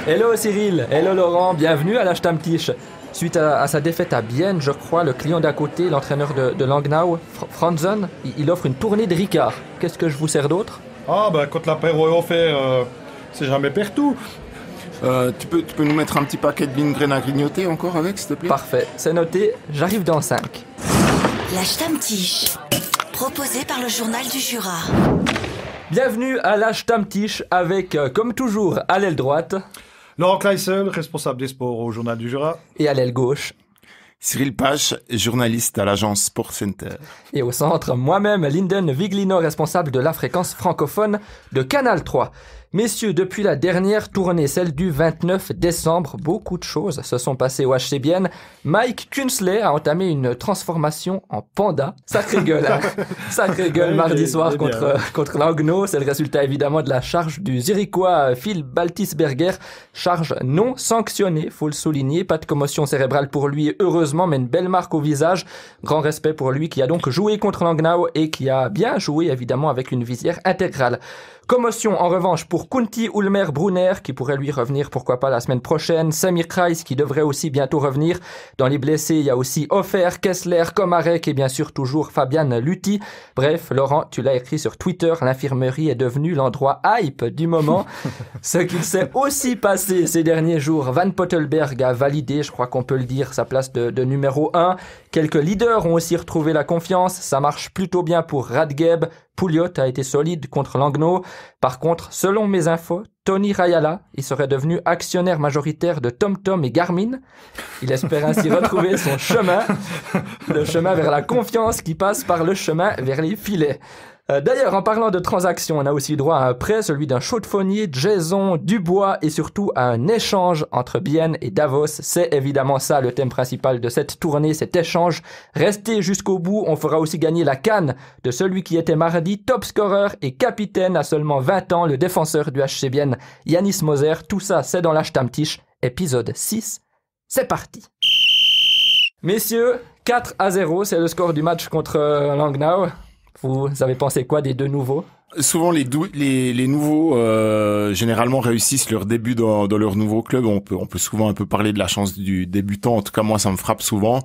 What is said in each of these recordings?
Hello Cyril, hello Laurent, bienvenue à la Stammtisch. Suite à sa défaite à Bienne, je crois, le client d'à côté, l'entraîneur de Langnau, Franzen, il offre une tournée de Ricard. Qu'est-ce que je vous sers d'autre? Ah bah quand l'apéro est offert, c'est jamais perdu. Tu peux nous mettre un petit paquet de Lindgren à grignoter encore avec, s'il te plaît? Parfait, c'est noté, j'arrive dans 5. La Stammtisch, proposée par le journal du Jura. Bienvenue à la Stammtisch avec, comme toujours, à l'aile droite. Laurent Kleissel, responsable des sports au journal du Jura. Et à l'aile gauche. Cyril Page, journaliste à l'agence Sport Center. Et au centre, moi-même, Linden Viglino, responsable de la fréquence francophone de Canal 3. Messieurs, depuis la dernière tournée, celle du 29 décembre, beaucoup de choses se sont passées au HC Bienne. Mike Kunsley a entamé une transformation en panda. Sacrée gueule, hein. Sacrée gueule mardi soir contre Langnau. C'est le résultat évidemment de la charge du Zurichois Phil Baltisberger. Charge non sanctionnée, faut le souligner. Pas de commotion cérébrale pour lui, heureusement, mais une belle marque au visage. Grand respect pour lui qui a donc joué contre Langnau et qui a bien joué évidemment avec une visière intégrale. Commotion en revanche pour Kunti Ulmer Brunner qui pourrait lui revenir pourquoi pas la semaine prochaine, Samir Kreis qui devrait aussi bientôt revenir. Dans les blessés, il y a aussi Offer, Kessler, Komarek et bien sûr toujours Fabian Lutti. Bref, Laurent, tu l'as écrit sur Twitter, l'infirmerie est devenue l'endroit hype du moment. Ce qu'il s'est aussi passé ces derniers jours, Van Pottelberg a validé, je crois qu'on peut le dire, sa place de numéro 1. Quelques leaders ont aussi retrouvé la confiance, ça marche plutôt bien pour Radgeb. Pouliot a été solide contre Langnau. Par contre, selon mes infos, Tony Rayala, il serait devenu actionnaire majoritaire de TomTom et Garmin. Il espère ainsi retrouver son chemin, le chemin vers la confiance qui passe par le chemin vers les filets. D'ailleurs, en parlant de transactions, on a aussi droit à un prêt, celui d'un chaudefonnier, Jason Dubois, et surtout à un échange entre Bienne et Davos. C'est évidemment ça le thème principal de cette tournée, cet échange. Restez jusqu'au bout, on fera aussi gagner la canne de celui qui était mardi top scorer et capitaine à seulement 20 ans, le défenseur du HC Bienne, Yanis Moser. Tout ça, c'est dans la Stammtisch, épisode 6. C'est parti. Messieurs, 4-0, c'est le score du match contre Langnau. Vous avez pensé quoi des deux nouveaux? Souvent, les nouveaux, généralement, réussissent leur début dans leur nouveau club. On peut souvent un peu parler de la chance du débutant. En tout cas, moi, ça me frappe souvent.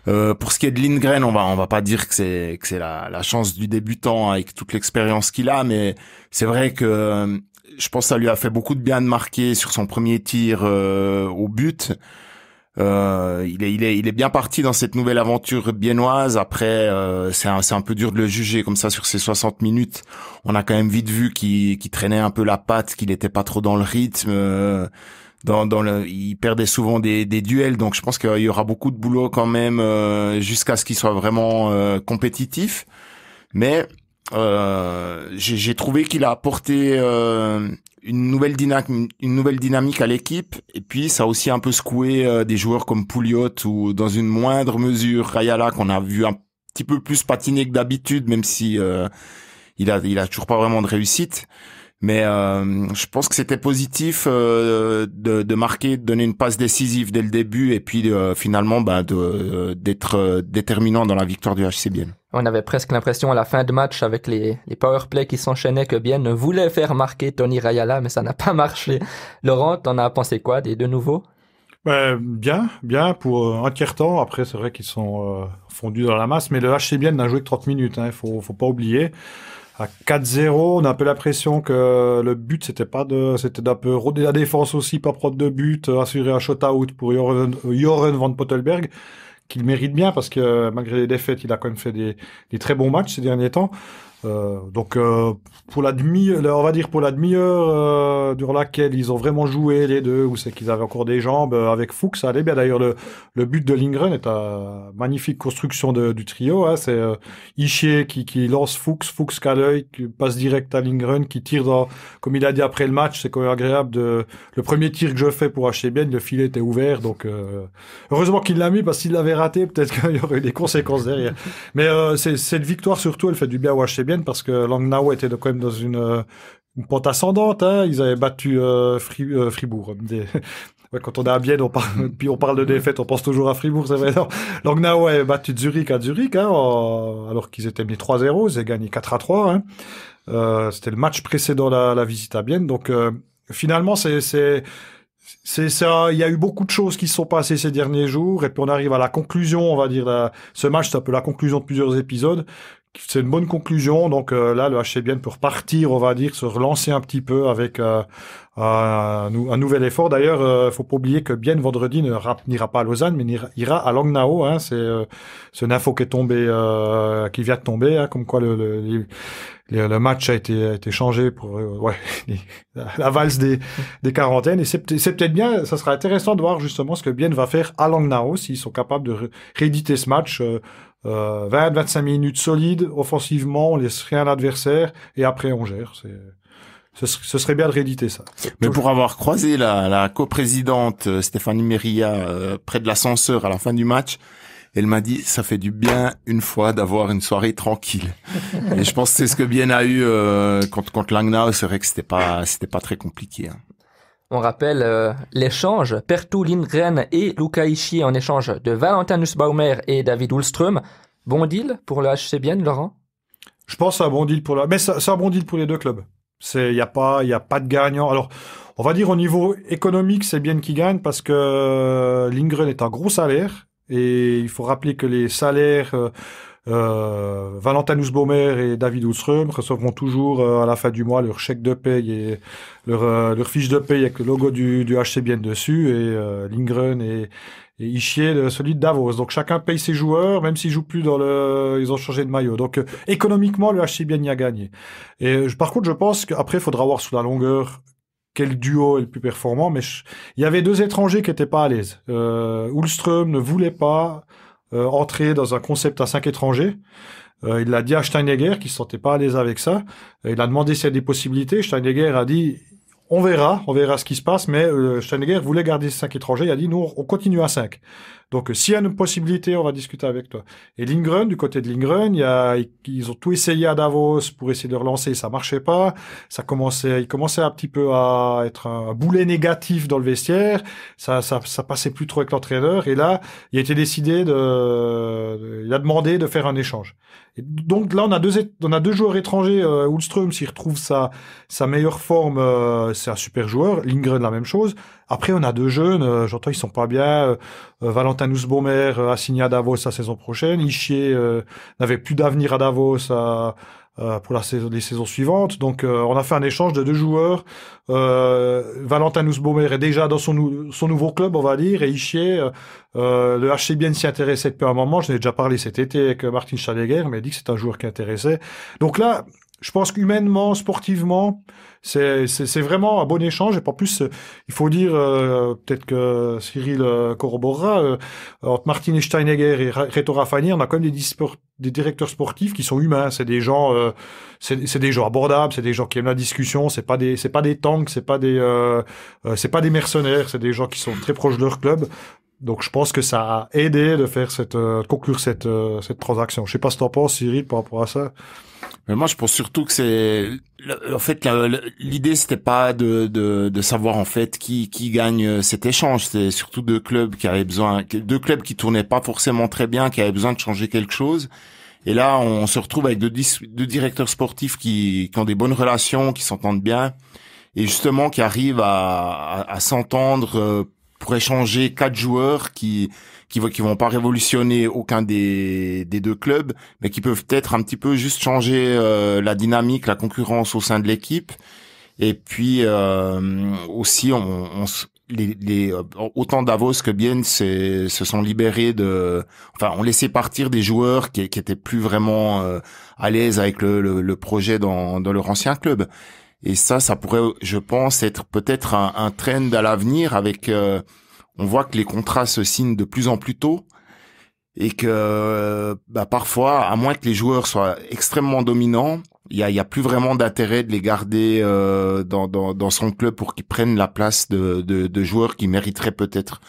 Pour ce qui est de Lindgren, on va pas dire que c'est la chance du débutant avec toute l'expérience qu'il a, mais c'est vrai que je pense que ça lui a fait beaucoup de bien de marquer sur son premier tir au but. Il est bien parti dans cette nouvelle aventure biennoise. Après, c'est un peu dur de le juger comme ça sur ces 60 minutes. On a quand même vite vu qu'il traînait un peu la patte, qu'il était pas trop dans le rythme. Il perdait souvent des duels, donc je pense qu'il y aura beaucoup de boulot quand même jusqu'à ce qu'il soit vraiment compétitif. Mais j'ai trouvé qu'il a apporté une nouvelle dynamique à l'équipe, et puis ça a aussi un peu secoué des joueurs comme Pouliot ou dans une moindre mesure Rayala qu'on a vu un petit peu plus patiner que d'habitude, même si il a toujours pas vraiment de réussite. Mais je pense que c'était positif de marquer, de donner une passe décisive dès le début et puis finalement d'être déterminant dans la victoire du HC Bienne. On avait presque l'impression à la fin de match avec les powerplays qui s'enchaînaient que Bienne voulait faire marquer Tony Rayala, mais ça n'a pas marché. Laurent, t'en as pensé quoi des deux nouveaux? Bien pour un tiers-temps. Après, c'est vrai qu'ils sont fondus dans la masse, mais le HC Bienne n'a joué que 30 minutes, hein, faut pas oublier. À 4-0, on a un peu l'impression que le but, c'était d'un peu rôder la défense aussi, pas prendre de but, assurer un shot-out pour Joren Van Pottelberg, qu'il mérite bien parce que malgré les défaites, il a quand même fait des très bons matchs ces derniers temps. Donc pour la demi-heure durant laquelle ils ont vraiment joué les deux, où c'est qu'ils avaient encore des jambes avec Fuchs, ça allait bien. D'ailleurs le but de Lindgren est une magnifique construction du trio, hein. C'est Ischier qui lance Fuchs qu'à l'œil, qui passe direct à Lindgren, qui tire comme il a dit après le match. C'est quand même agréable le premier tir que je fais pour HC Bienne, le filet était ouvert, donc heureusement qu'il l'a mis, parce qu'il l'avait raté, peut-être qu'il y aurait eu des conséquences derrière. Mais cette victoire surtout, elle fait du bien au HC Bienne, parce que Langnau était quand même dans une pente ascendante, hein. Ils avaient battu Fribourg. Quand on est à Bienne, puis on parle de défaite, on pense toujours à Fribourg, c'est vrai. Langnau avait battu Zurich à Zurich, hein, alors qu'ils étaient menés 3-0, ils avaient gagné 4-3. Hein. C'était le match précédent la visite à Bienne. Donc finalement, c'est C'est ça, il y a eu beaucoup de choses qui se sont passées ces derniers jours, et puis on arrive à la conclusion, on va dire, ce match, c'est un peu la conclusion de plusieurs épisodes. C'est une bonne conclusion, donc là, le HC Bienne peut repartir, on va dire, se relancer un petit peu avec un nouvel effort. D'ailleurs, faut pas oublier que Bienne, vendredi, n'ira pas à Lausanne, mais ira à Langnau. Hein, c'est une info qui est tombée, qui vient de tomber, hein, comme quoi le match a été changé pour la valse des quarantaines. Et c'est peut-être bien, ça sera intéressant de voir justement ce que Bienne va faire à Langnau, s'ils sont capables de rééditer ce match. 20-25 minutes solides, offensivement, on laisse rien à l'adversaire, et après on gère. Ce serait bien de rééditer ça. Mais pour avoir croisé la coprésidente Stéphanie Meria près de l'ascenseur à la fin du match, elle m'a dit, ça fait du bien une fois d'avoir une soirée tranquille. Et je pense que c'est ce que Bienne a eu contre Langnau. C'est vrai que c'était pas très compliqué. Hein. On rappelle l'échange Perttu Lindgren et Luca Ischier en échange de Valentin Nussbaumer et David Ulström. Bon deal pour le HC Bienne, Laurent? Je pense que c'est un bon deal mais c'est un bon deal pour les deux clubs. Il y a pas de gagnant. Alors, on va dire au niveau économique, c'est Bienne qui gagne parce que Lindgren est un gros salaire, et il faut rappeler que les salaires Valentin Nussbaumer et David Ulström recevront toujours à la fin du mois leur chèque de paye et leur fiche de paye avec le logo du HC Bienne dessus, et Lindgren et Ischier celui de Davos. Donc chacun paye ses joueurs, même s'ils jouent plus ils ont changé de maillot. Donc économiquement, le HC Bienne y a gagné. Et par contre, je pense qu'après, il faudra voir sous la longueur quel duo est le plus performant. Mais il y avait deux étrangers qui étaient pas à l'aise. Ulström ne voulait pas entrer dans un concept à 5 étrangers. Il l'a dit à Steinegger, qui se sentait pas à l'aise avec ça. Il a demandé s'il y a des possibilités. Steinegger a dit, on verra ce qui se passe, mais Steinegger voulait garder 5 étrangers. Il a dit, nous, on continue à 5. Donc, s'il y a une possibilité, on va discuter avec toi. Et Lindgren, du côté de Lindgren, ils ont tout essayé à Davos pour essayer de relancer, ça marchait pas. Il commençait un petit peu à être un boulet négatif dans le vestiaire. Ça passait plus trop avec l'entraîneur. Et là, il a été décidé il a demandé de faire un échange. Et donc là, on a deux joueurs étrangers. Ulström, s'il retrouve sa meilleure forme, c'est un super joueur. Lindgren, la même chose. Après, on a deux jeunes. J'entends, ils sont pas bien. Valentin Nussbaumer a signé à Davos la saison prochaine. Ischier n'avait plus d'avenir à Davos pour les saisons suivantes. Donc, on a fait un échange de deux joueurs. Valentin Nussbaumer est déjà dans son nouveau club, on va dire, et Ischier, le HC Bienne s'y intéressait depuis un moment. Je n'ai déjà parlé cet été avec Martin Steinegger, mais il a dit que c'est un joueur qui intéressait. Donc là, je pense qu'humainement, sportivement, c'est vraiment un bon échange. Et pas plus, il faut dire, peut-être que Cyril corroborera, entre Martin et Steinegger et Reto Raffani, on a quand même des directeurs sportifs qui sont humains. C'est des gens, c'est des gens abordables, c'est des gens qui aiment la discussion. C'est pas des tanks, c'est pas des mercenaires. C'est des gens qui sont très proches de leur club. Donc, je pense que ça a aidé de faire conclure cette transaction. Je sais pas ce que t'en penses, Cyril, par rapport à ça. Mais moi, je pense surtout que en fait, l'idée, c'était pas de savoir, en fait, qui gagne cet échange. C'est surtout deux clubs qui tournaient pas forcément très bien, qui avaient besoin de changer quelque chose. Et là, on se retrouve avec deux directeurs sportifs qui ont des bonnes relations, qui s'entendent bien, et justement, qui arrivent à s'entendre, pour échanger 4 joueurs qui vont pas révolutionner aucun des deux clubs, mais qui peuvent peut-être un petit peu juste changer la dynamique, la concurrence au sein de l'équipe. Et puis aussi, autant Davos que Bienne se sont libérés ont laissé partir des joueurs qui étaient plus vraiment à l'aise avec le projet dans leur ancien club. Et ça pourrait, je pense, être peut-être un trend à l'avenir avec. On voit que les contrats se signent de plus en plus tôt et que parfois, à moins que les joueurs soient extrêmement dominants, il y a plus vraiment d'intérêt de les garder dans son club pour qu'ils prennent la place de joueurs qui mériteraient peut-être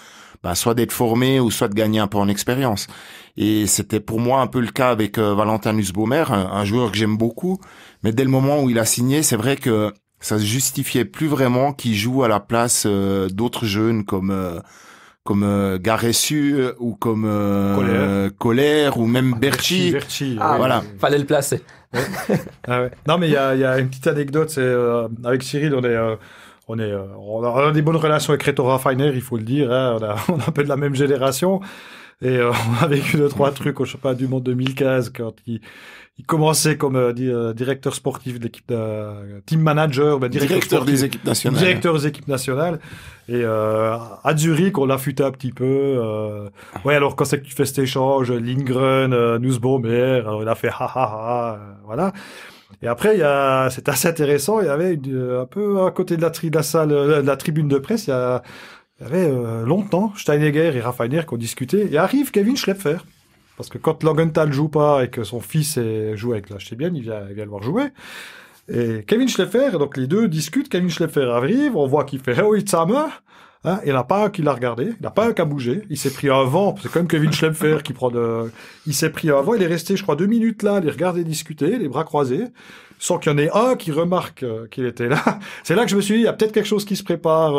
soit d'être formés ou soit de gagner un peu en expérience. Et c'était pour moi un peu le cas avec Valentin Nussbaumer, un joueur que j'aime beaucoup, mais dès le moment où il a signé, c'est vrai que ça se justifiait plus vraiment qu'il joue à la place d'autres jeunes comme Garessu ou comme Colère ou même Berchi. Voilà, fallait le placer. Ouais. Ah ouais. Non, mais il y a une petite anecdote, c'est avec Cyril, on a des bonnes relations avec Reto Raffiner, il faut le dire. Hein, on a un peu de la même génération. Et on a vécu 2-3 trucs au championnat du monde 2015 quand il commençait comme directeur sportif de l'équipe, team manager, directeur des équipes nationales. Directeur des équipes nationales. Et à Zurich, on l'a futé un petit peu. Ouais, alors quand c'est que tu fais cet échange, Lindgren, Nussbaumer, alors il a fait ha ha ha, voilà. Et après, c'est assez intéressant. Il y avait un peu à côté de la salle, de la tribune de presse, il y avait longtemps Steinegger et Raffiner qui ont discuté. Et arrive Kevin Schlepfer. Parce que quand Langenthal joue pas et que son fils joue avec la Chebien, il vient le voir jouer. Et Kevin Schlepfer, donc les deux discutent. Kevin Schlepfer arrive, on voit qu'il fait « Oh, it's Hammer ». Hein, il n'y en a pas un qui l'a regardé, il n'y en a pas un qui a bougé. Il s'est pris un vent, c'est quand même Kevin Schlepfer qui prend Il s'est pris un vent, il est resté, je crois, 2 minutes là, les regarder discuter, les bras croisés, sans qu'il y en ait un qui remarque qu'il était là. C'est là que je me suis dit, il y a peut-être quelque chose qui se prépare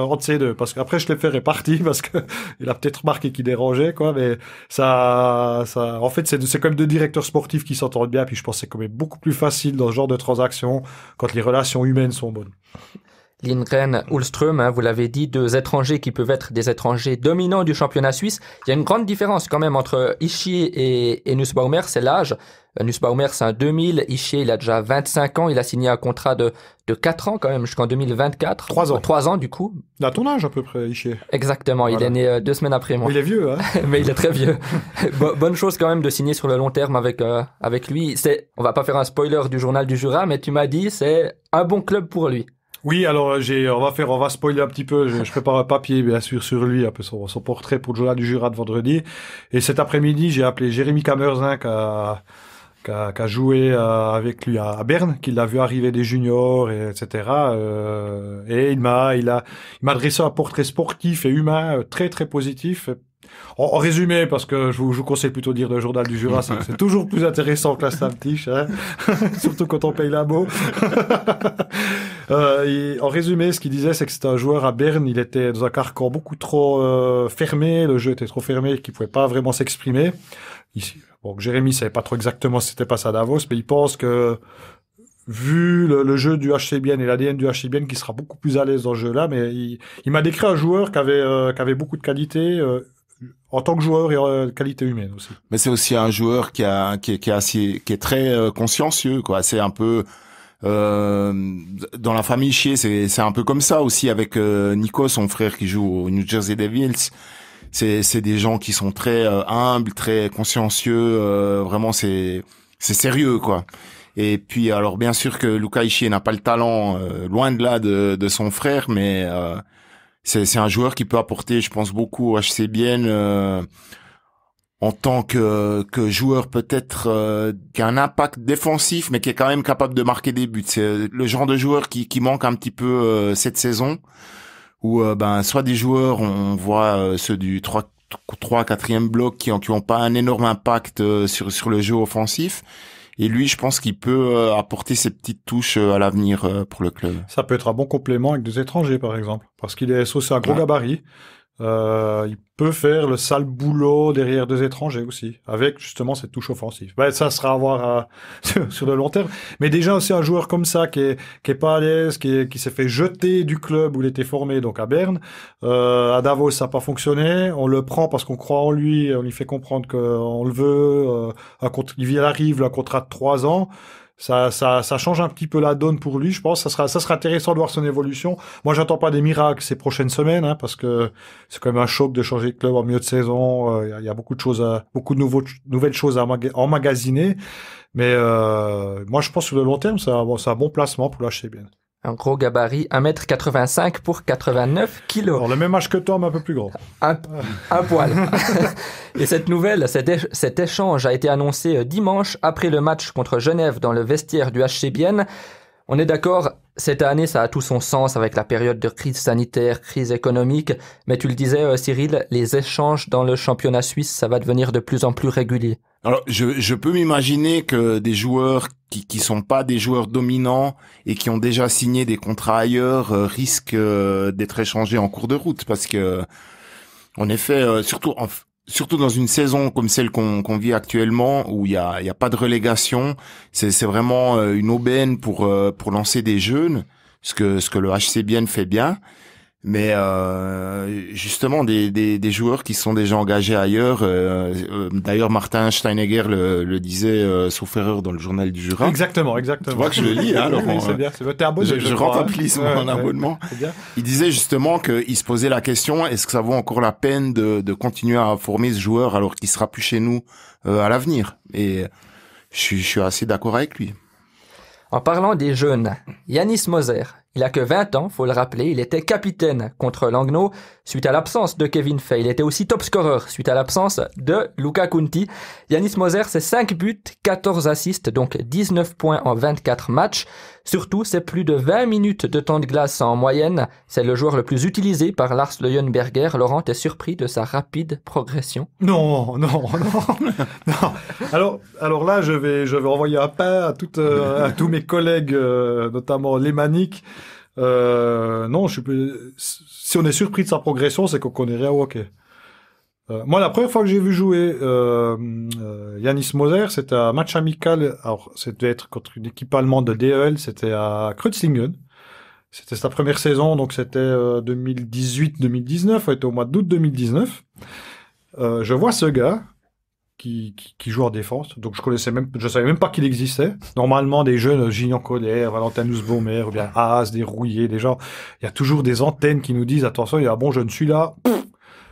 entre ces deux, parce qu'après Schlepfer est parti, parce que il a peut-être remarqué qu'il dérangeait, quoi, mais en fait, c'est quand même deux directeurs sportifs qui s'entendent bien, puis je pense que c'est quand même beaucoup plus facile dans ce genre de transaction quand les relations humaines sont bonnes. Lindgren, Ulström, hein, vous l'avez dit, deux étrangers qui peuvent être des étrangers dominants du championnat suisse. Il y a une grande différence quand même entre Ischier et Nussbaumer, c'est l'âge. Nussbaumer, c'est un 2000. Ischier, il a déjà 25 ans. Il a signé un contrat de 4 ans quand même, jusqu'en 2024. 3 ans. 3 ans, du coup. Il a ton âge à peu près, Ischier. Exactement. Voilà. Il est né 2 semaines après moi. Il est vieux, hein. Mais il est très vieux. Bonne chose quand même de signer sur le long terme avec lui. On va pas faire un spoiler du journal du Jura, mais tu m'as dit, c'est un bon club pour lui. Oui, alors on va spoiler un petit peu. Je prépare un papier, bien sûr, sur lui, un peu son portrait pour le journal du Jura de vendredi. Et cet après-midi, j'ai appelé Jérémy Kamerzin qui a joué avec lui à Berne, qui l'a vu arriver des juniors, etc. Et il m'a dressé un portrait sportif et humain très très positif. En résumé, parce que je vous conseille plutôt de lire le journal du Jura, c'est toujours plus intéressant que la Stammtisch, hein. Surtout quand on paye l'abo. En résumé, ce qu'il disait, c'est que c'était un joueur à Berne, il était dans un carcan beaucoup trop fermé, le jeu était trop fermé, qu'il pouvait pas vraiment s'exprimer. Bon, Jérémy savait pas trop exactement si c'était pas ça à Davos, mais il pense que vu le jeu du HCBN et l'ADN du HCBN, qui sera beaucoup plus à l'aise dans ce jeu-là, mais il m'a décrit un joueur qui avait beaucoup de qualités, en tant que joueur et qualité humaine aussi. Mais c'est aussi un joueur qui est très consciencieux, quoi. C'est un peu dans la famille Chier, c'est un peu comme ça aussi avec Nico, son frère qui joue au New Jersey Devils. C'est des gens qui sont très humbles, très consciencieux. Vraiment, c'est sérieux, quoi. Et puis alors bien sûr que Luca Ischier n'a pas le talent loin de là de son frère, mais c'est un joueur qui peut apporter, je pense, beaucoup au HCBN en tant que joueur peut-être qui a un impact défensif, mais qui est quand même capable de marquer des buts. C'est le genre de joueur qui manque un petit peu cette saison, où soit des joueurs, on voit ceux du 3-4e bloc qui ont pas un énorme impact sur le jeu offensif. Et lui, je pense qu'il peut apporter ses petites touches à l'avenir pour le club. Ça peut être un bon complément avec des étrangers, par exemple. Parce qu'il est aussi un gros gabarit. Il peut faire le sale boulot derrière deux étrangers aussi, avec justement cette touche offensive. Ça sera à voir sur le long terme. Mais déjà aussi un joueur comme ça qui est pas à l'aise, qui s'est fait jeter du club où il était formé, donc à Berne. À Davos, ça n'a pas fonctionné. On le prend parce qu'on croit en lui, on lui fait comprendre qu'on le veut. Il arrive, un contrat de 3 ans. Ça change un petit peu la donne pour lui, je pense. Ça sera intéressant de voir son évolution. Moi, j'attends pas des miracles ces prochaines semaines, hein, parce que c'est quand même un choc de changer de club en milieu de saison. Il y a beaucoup de choses, beaucoup de nouvelles choses à emmagasiner. Mais moi, je pense que sur le long terme, c'est un bon placement pour l'HCBN. Un gros gabarit, 1m85 pour 89 kilos. Alors, le même âge que toi, mais un peu plus grand. Un poil. Et cette nouvelle, cet échange a été annoncé dimanche après le match contre Genève dans le vestiaire du HCBN. On est d'accord, cette année, ça a tout son sens avec la période de crise sanitaire, crise économique. Mais tu le disais, Cyril, les échanges dans le championnat suisse, ça va devenir de plus en plus régulier. Alors, je peux m'imaginer que des joueurs qui sont pas des joueurs dominants et qui ont déjà signé des contrats ailleurs risquent d'être échangés en cours de route, parce que, en effet, surtout dans une saison comme celle qu'on vit actuellement, où il y a pas de relégation, c'est vraiment une aubaine pour lancer des jeunes. ce que le HC Bienne fait bien. Mais justement des joueurs qui sont déjà engagés ailleurs. D'ailleurs, Martin Steinegger le disait sauf erreur dans le journal du Jura. Exactement. Tu vois que je le lis, hein, Laurent. Oui, c'est bien. T'es abonné, je rentabilise mon abonnement. Il disait justement qu'il se posait la question, est-ce que ça vaut encore la peine de continuer à former ce joueur alors qu'il sera plus chez nous à l'avenir? Et je suis assez d'accord avec lui. En parlant des jeunes, Yanis Moser, il a que 20 ans, faut le rappeler, il était capitaine contre Langnau suite à l'absence de Kevin Fay. Il était aussi top scorer suite à l'absence de Luca Kunti. Yanis Moser, c'est 5 buts, 14 assists, donc 19 points en 24 matchs. Surtout, c'est plus de 20 minutes de temps de glace en moyenne. C'est le joueur le plus utilisé par Lars Leuenberger. Laurent, t'es surpris de sa rapide progression? Non. Alors là, je vais envoyer un pain à tous mes collègues, notamment lémaniques. Non, si on est surpris de sa progression, c'est qu'on connaît rien au hockey. Moi, la première fois que j'ai vu jouer Yanis Moser, c'était un match amical. Alors, ça devait être contre une équipe allemande de DEL. C'était à Kreuzlingen. C'était sa première saison, donc c'était 2018-2019. On était au mois d'août 2019. Je vois ce gars qui joue en défense. Donc, je savais même pas qu'il existait. Normalement, des jeunes, Gignan Colère, Valentin Nussbaumer, ou bien Haas, des Rouillés, des gens. Il y a toujours des antennes qui nous disent, attention, il y a bon, je ne suis là.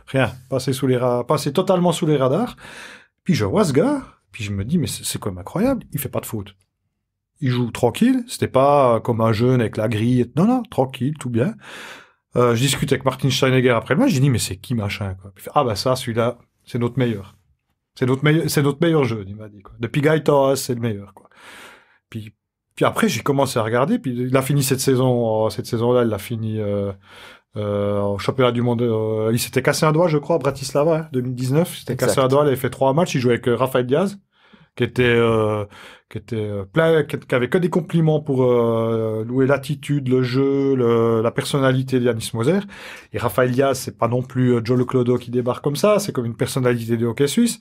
Rien. Passer totalement sous les radars. Puis je vois ce gars. Puis je me dis, mais c'est quand même incroyable. Il fait pas de faute. Il joue tranquille. C'était pas comme un jeune avec la grille. Non, tranquille, tout bien. Je discute avec Martin Steinegger après le match. J'ai dit, mais c'est qui machin, quoi. Puis il fait, ah, bah, ça, celui-là, c'est notre meilleur. C'est notre meilleur jeune, il m'a dit, quoi. Depuis Gaëtan, c'est le meilleur, quoi. Puis après, j'ai commencé à regarder. Puis il a fini cette saison-là, il l'a fini, au championnat du monde. Il s'était cassé un doigt, je crois, à Bratislava, 2019. Il s'était cassé un doigt, il avait fait 3 matchs. Il jouait avec Rafael Diaz, qui avait que des compliments pour louer l'attitude, le jeu, la personnalité de Yanis Moser. Et Rafael Diaz, c'est pas non plus Joe Leclodo qui débarque comme ça, c'est comme une personnalité du hockey suisse.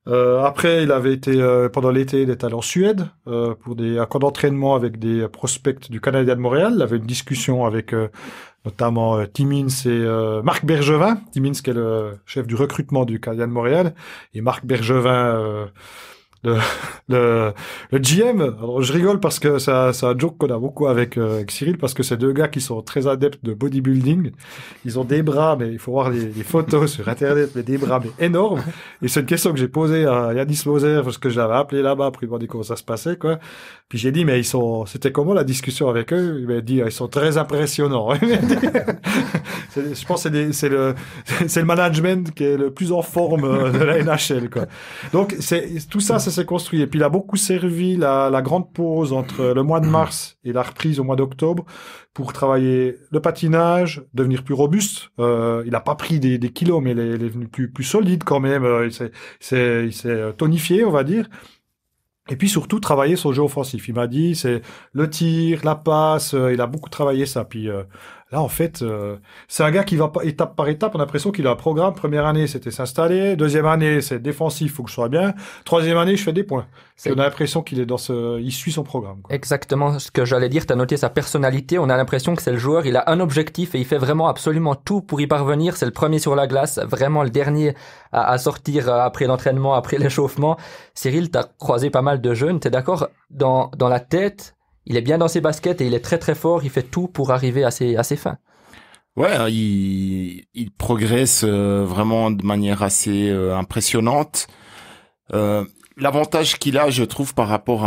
Après, il avait été pendant l'été, il est allé en Suède pour un camp d'entraînement avec des prospects du Canadien de Montréal. Il avait une discussion avec notamment Timmins et Marc Bergevin. Timmins qui est le chef du recrutement du Canadien de Montréal et Marc Bergevin le GM. Alors je rigole parce que c'est un joke qu'on a beaucoup avec Cyril, parce que c'est 2 gars qui sont très adeptes de bodybuilding. Ils ont des bras, mais il faut voir les photos sur internet, mais des bras mais énormes. Et c'est une question que j'ai posée à Yanis Moser, parce que je l'avais appelé là-bas pour lui demander comment ça se passait, quoi. Puis j'ai dit, mais c'était comment la discussion avec eux? Il m'a dit, ils sont très impressionnants. Je pense que c'est le management qui est le plus en forme de la NHL, quoi. Donc tout ça s'est construit. Et puis il a beaucoup servi la grande pause entre le mois de mars et la reprise au mois d'octobre pour travailler le patinage, devenir plus robuste. Il a pas pris des kilos, mais il est devenu plus solide quand même. Il s'est tonifié, on va dire. Et puis surtout travailler son jeu offensif. Il m'a dit, c'est le tir, la passe. Il a beaucoup travaillé ça. Puis là, en fait, c'est un gars qui va pas étape par étape. On a l'impression qu'il a un programme. Première année, c'était s'installer. Deuxième année, c'est défensif, faut que je sois bien. Troisième année, je fais des points. On a l'impression qu'il est il suit son programme, quoi. Exactement ce que j'allais dire. T'as noté sa personnalité. On a l'impression que c'est le joueur. Il a un objectif et il fait vraiment absolument tout pour y parvenir. C'est le premier sur la glace, vraiment le dernier à sortir après l'entraînement, après l'échauffement. Cyril, t'as croisé pas mal de jeunes. T'es d'accord? Dans la tête, il est bien dans ses baskets et il est très très fort. Il fait tout pour arriver à ses fins. Ouais, il progresse vraiment de manière assez impressionnante. L'avantage qu'il a, je trouve, par rapport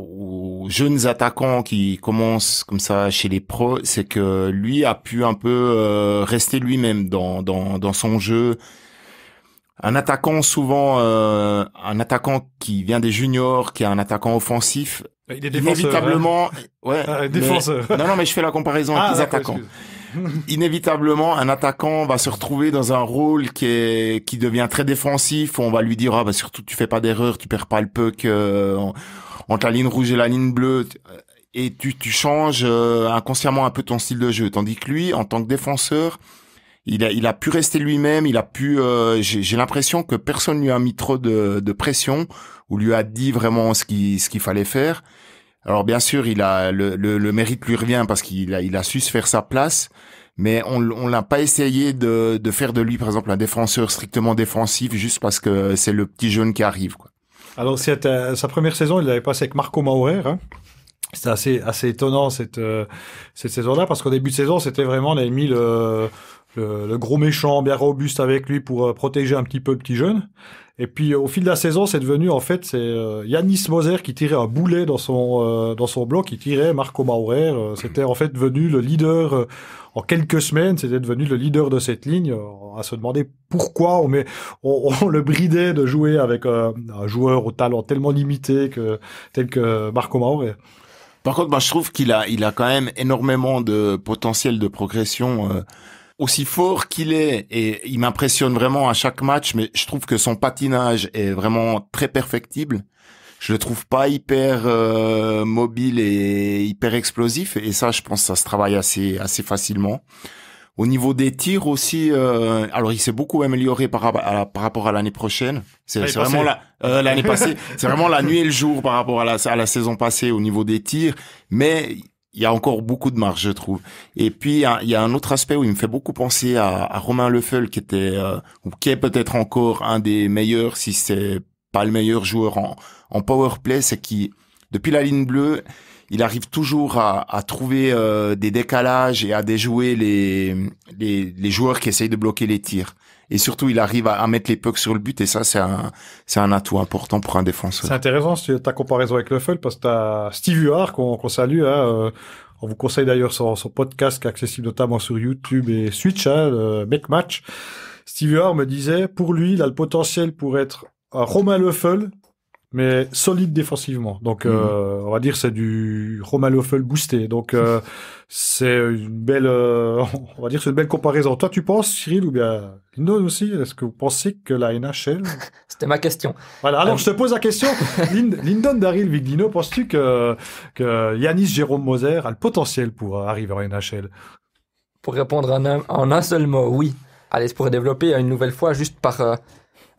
aux jeunes attaquants qui commencent comme ça chez les pros, c'est que lui a pu un peu rester lui-même dans son jeu. Un attaquant souvent, un attaquant qui vient des juniors, qui est un attaquant offensif, il est défenseur, inévitablement, hein. ouais, défenseur. Non, mais je fais la comparaison avec les attaquants. Inévitablement, un attaquant va se retrouver dans un rôle qui devient très défensif. On va lui dire, surtout tu fais pas d'erreur, tu perds pas le puck entre la ligne rouge et la ligne bleue, et tu changes inconsciemment un peu ton style de jeu. Tandis que lui, en tant que défenseur, il a pu rester lui-même. Il a pu, j'ai l'impression que personne lui a mis trop de pression ou lui a dit vraiment ce qu'il fallait faire. Alors bien sûr, il a le mérite lui revient parce il a su se faire sa place, mais on l'a pas essayé de faire de lui par exemple un défenseur strictement défensif juste parce que c'est le petit jeune qui arrive, quoi. Alors, sa première saison, il l'avait passé avec Marco Maurer, hein. C'était assez étonnant cette saison-là parce qu'au début de saison, c'était vraiment, on avait mis le gros méchant bien robuste avec lui pour protéger un petit peu le petit jeune. Et puis au fil de la saison, c'est devenu en fait c'est Yanis Moser qui tirait un boulet dans son bloc, qui tirait Marco Maurer. C'était en fait devenu le leader en quelques semaines. C'était devenu le leader de cette ligne. On se demander pourquoi on le bridait de jouer avec un joueur au talent tellement limité tel que Marco Maurer. Par contre, moi, je trouve qu'il a quand même énormément de potentiel de progression. Aussi fort qu'il est, et il m'impressionne vraiment à chaque match, mais je trouve que son patinage est vraiment très perfectible. Je le trouve pas hyper mobile et hyper explosif, et ça, je pense, ça se travaille assez facilement. Au niveau des tirs aussi, alors il s'est beaucoup amélioré par rapport à l'année prochaine. C'est vraiment l'année passée. C'est vraiment la nuit et le jour par rapport à la saison passée au niveau des tirs, mais il y a encore beaucoup de marge, je trouve. Et puis il y a un autre aspect où il me fait beaucoup penser à Romain Leffel, qui est peut-être encore un des meilleurs, si c'est pas le meilleur joueur en power play, c'est qu'il depuis la ligne bleue, il arrive toujours à trouver des décalages et à déjouer les joueurs qui essayent de bloquer les tirs. Et surtout, il arrive à mettre les pucks sur le but, et ça, c'est un atout important pour un défenseur. C'est intéressant ta comparaison avec Leffel, parce que t'as Steve Huard qu'on salue, hein, on vous conseille d'ailleurs son podcast qui est accessible notamment sur YouTube et Switch, hein, le Make Match. Steve Huard me disait, pour lui, il a le potentiel pour être un Romain Leffel, mais solide défensivement. Donc, on va dire c'est du Romain Leffel boosté. Donc, c'est une belle, on va dire c'est une belle comparaison. Toi, tu penses, Cyril, ou bien Lindon aussi, est-ce que vous pensez que la NHL... C'était ma question. Voilà, alors je te pose la question. Lindon, Daryl, Viglino, penses-tu que Yanis Jérôme Moser a le potentiel pour arriver en NHL? Pour répondre en un seul mot, oui. Allez, c'est pour développer une nouvelle fois, juste par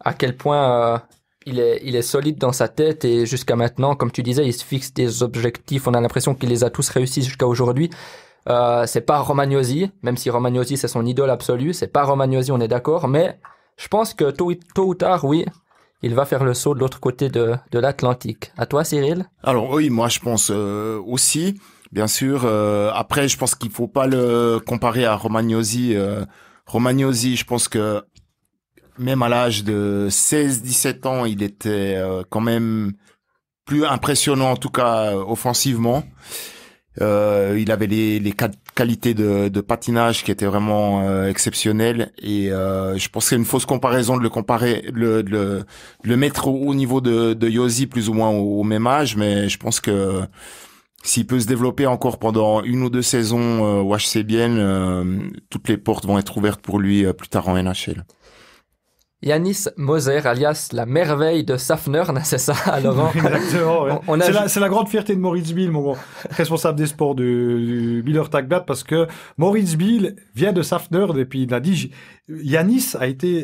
à quel point... Il est solide dans sa tête, et jusqu'à maintenant, comme tu disais, il se fixe des objectifs. On a l'impression qu'il les a tous réussis jusqu'à aujourd'hui. C'est pas Romagnosi, même si Romagnosi c'est son idole absolue. C'est pas Romagnosi, on est d'accord. Mais je pense que tôt ou tard, oui, il va faire le saut de l'autre côté de l'Atlantique. À toi, Cyril? Alors oui, moi je pense aussi, bien sûr. Après, je pense qu'il faut pas le comparer à Romagnosi. Romagnosi, je pense que même à l'âge de 16-17 ans, il était quand même plus impressionnant, en tout cas offensivement. Il avait les qualités de patinage qui étaient vraiment exceptionnelles, et je pense que c'est une fausse comparaison de le comparer, le mettre au niveau de Josi plus ou moins au même âge, mais je pense que s'il peut se développer encore pendant une ou deux saisons au HC Bienne, toutes les portes vont être ouvertes pour lui plus tard en NHL. Yanis Moser, alias la merveille de Safnern, c'est ça, Laurent? Exactement, ouais. C'est la grande fierté de Moritz Biel, mon responsable des sports du Bieler Tagblatt, parce que Moritz Biel vient de Safnern, et puis il a dit, Yanis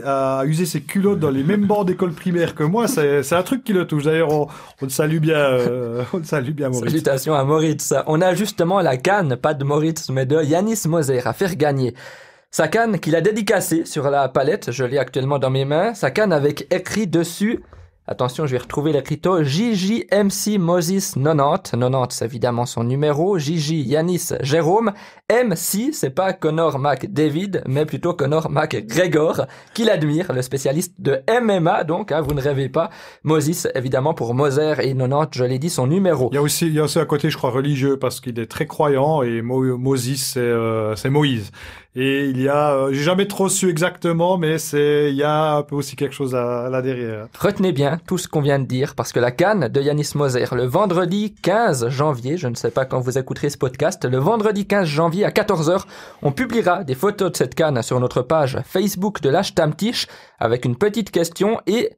a usé ses culottes dans les mêmes bancs d'école primaire que moi. C'est un truc qui le touche. D'ailleurs, on le salue bien, Moritz. Salutations à Moritz. On a justement la canne, pas de Moritz, mais de Yanis Moser à faire gagner. Sa canne qu'il a dédicacée sur la palette, je l'ai actuellement dans mes mains. Sa canne avec écrit dessus, attention, je vais retrouver l'écriteau, JJMC Moses 90. 90, c'est évidemment son numéro. JJ Yanis Jérôme. MC, c'est pas Conor McDavid, mais plutôt Conor McGregor, qu'il admire, le spécialiste de MMA, donc, hein, vous ne rêvez pas. Moses, évidemment, pour Moser, et 90, je l'ai dit, son numéro. Il y a aussi un côté, je crois, religieux, parce qu'il est très croyant, et Moses, c'est Moïse. Et il y a, j'ai jamais trop su exactement, mais il y a un peu aussi quelque chose là derrière. Retenez bien tout ce qu'on vient de dire, parce que la canne de Yanis Moser, le vendredi 15 janvier, je ne sais pas quand vous écouterez ce podcast, le vendredi 15 janvier à 14h, on publiera des photos de cette canne sur notre page Facebook de l'Ashtamtish avec une petite question, et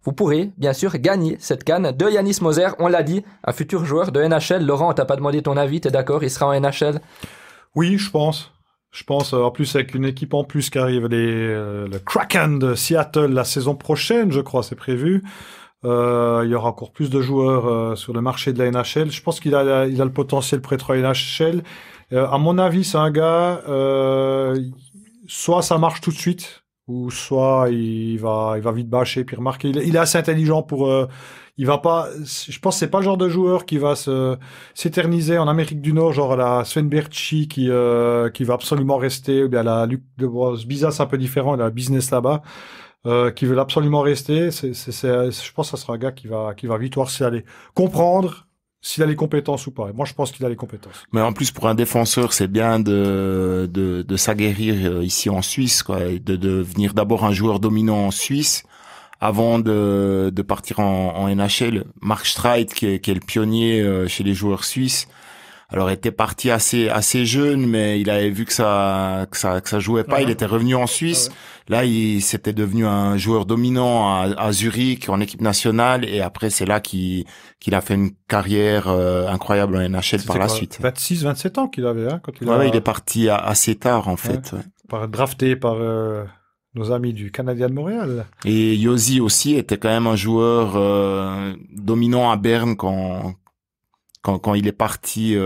vous pourrez, bien sûr, gagner cette canne de Yanis Moser. On l'a dit, un futur joueur de NHL. Laurent, on t'a pas demandé ton avis, t'es d'accord? Il sera en NHL? Oui, je pense, en plus, avec une équipe en plus qui arrive, le Kraken de Seattle la saison prochaine, je crois, c'est prévu. Il y aura encore plus de joueurs sur le marché de la NHL. Je pense qu'il a le potentiel pour être en NHL. À mon avis, c'est un gars, soit ça marche tout de suite, ou soit il va vite bâcher puis remarquer. Il est assez intelligent pour. Il va pas. Je pense que c'est pas le genre de joueur qui va s'éterniser en Amérique du Nord, genre la Sven Berchi qui va absolument rester. Ou bien la Luc de Biza, c'est un peu différent. Il a la business là-bas. Qui veulent absolument rester. Je pense que ça sera un gars qui va vite voir s'il allait comprendre s'il a les compétences ou pas. Et moi, je pense qu'il a les compétences. Mais en plus, pour un défenseur, c'est bien de s'aguerrir ici en Suisse, quoi, et de devenir d'abord un joueur dominant en Suisse avant de partir en NHL. Mark Streit, qui est le pionnier chez les joueurs suisses, alors était parti assez jeune, mais il avait vu que ça jouait pas. Il était revenu en Suisse. Là, il s'était devenu un joueur dominant à Zurich en équipe nationale, et après c'est là qu'il a fait une carrière incroyable en NHL par la suite. 26, 27 ans qu'il avait quand il est parti assez tard en fait. Drafté par nos amis du Canadien de Montréal. Et Josi aussi était quand même un joueur dominant à Berne quand il est parti,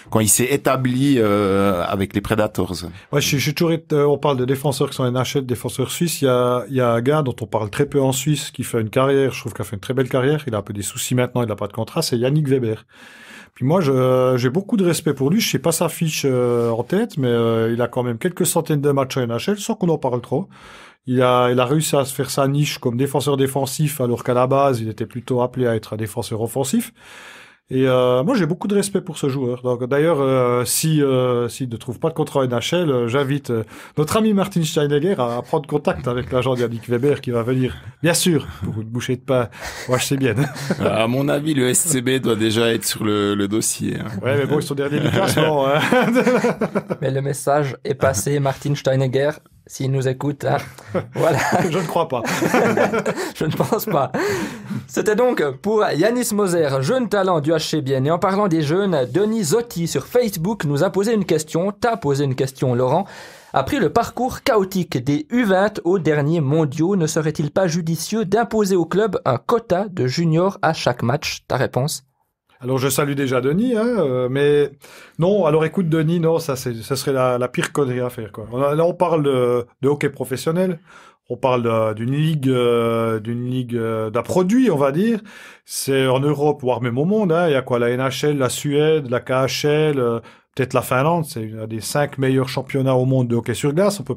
quand il s'est établi avec les Predators. Ouais, je suis toujours. On parle de défenseurs qui sont NHL, défenseurs suisses. Il y a un gars dont on parle très peu en Suisse qui fait une carrière. Je trouve qu'il a fait une très belle carrière. Il a un peu des soucis maintenant. Il n'a pas de contrat. C'est Yannick Weber. Puis moi, j'ai beaucoup de respect pour lui. Je sais pas sa fiche en tête, mais il a quand même quelques centaines de matchs en NHL sans qu'on en parle trop. Il a réussi à se faire sa niche comme défenseur défensif, alors qu'à la base, il était plutôt appelé à être un défenseur offensif. Et moi, j'ai beaucoup de respect pour ce joueur. Donc, d'ailleurs, s'il ne trouve pas de contrat en NHL, j'invite notre ami Martin Steinegger à prendre contact avec l'agent Yannick Weber qui va venir, bien sûr, pour une bouchée de pain. Moi, je sais bien. À mon avis, le SCB doit déjà être sur le dossier. Hein. Ouais, mais bon, ils sont derniers du classement. Hein. Mais le message est passé, Martin Steinegger. S'il nous écoute, hein. Voilà. Je ne crois pas. Je ne pense pas. C'était donc pour Yanis Moser, jeune talent du HC Bienne. Et en parlant des jeunes, Denis Zotti sur Facebook nous a posé une question. T'as posé une question, Laurent. Après le parcours chaotique des U20 aux derniers mondiaux, ne serait-il pas judicieux d'imposer au club un quota de juniors à chaque match? Ta réponse? Alors, je salue déjà Denis, mais non, alors écoute, Denis, non, ça serait la pire connerie à faire, quoi. Là, on parle de hockey professionnel, on parle d'une ligue d'un produit, on va dire. C'est en Europe, voire même au monde, hein. Il y a quoi, la NHL, la Suède, la KHL, peut-être la Finlande, c'est un des 5 meilleurs championnats au monde de hockey sur glace. On peut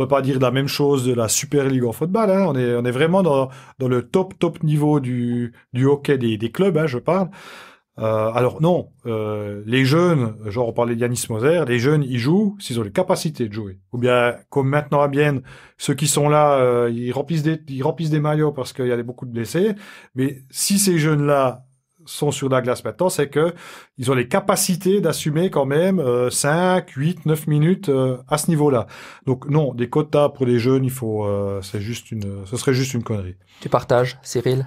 pas dire la même chose de la Super League en football, hein. On est vraiment dans le top niveau du hockey des clubs, hein, je parle. Alors non, les jeunes, genre on parlait de Yanis Moser, les jeunes ils jouent s'ils ont les capacités de jouer. Ou bien comme maintenant à Bienne, ceux qui sont là, ils remplissent des maillots parce qu'il y a beaucoup de blessés. Mais si ces jeunes-là sont sur la glace maintenant, c'est que ils ont les capacités d'assumer quand même 5, 8, 9 minutes à ce niveau-là. Donc non, des quotas pour les jeunes, ce serait juste une connerie. Tu partages, Cyril?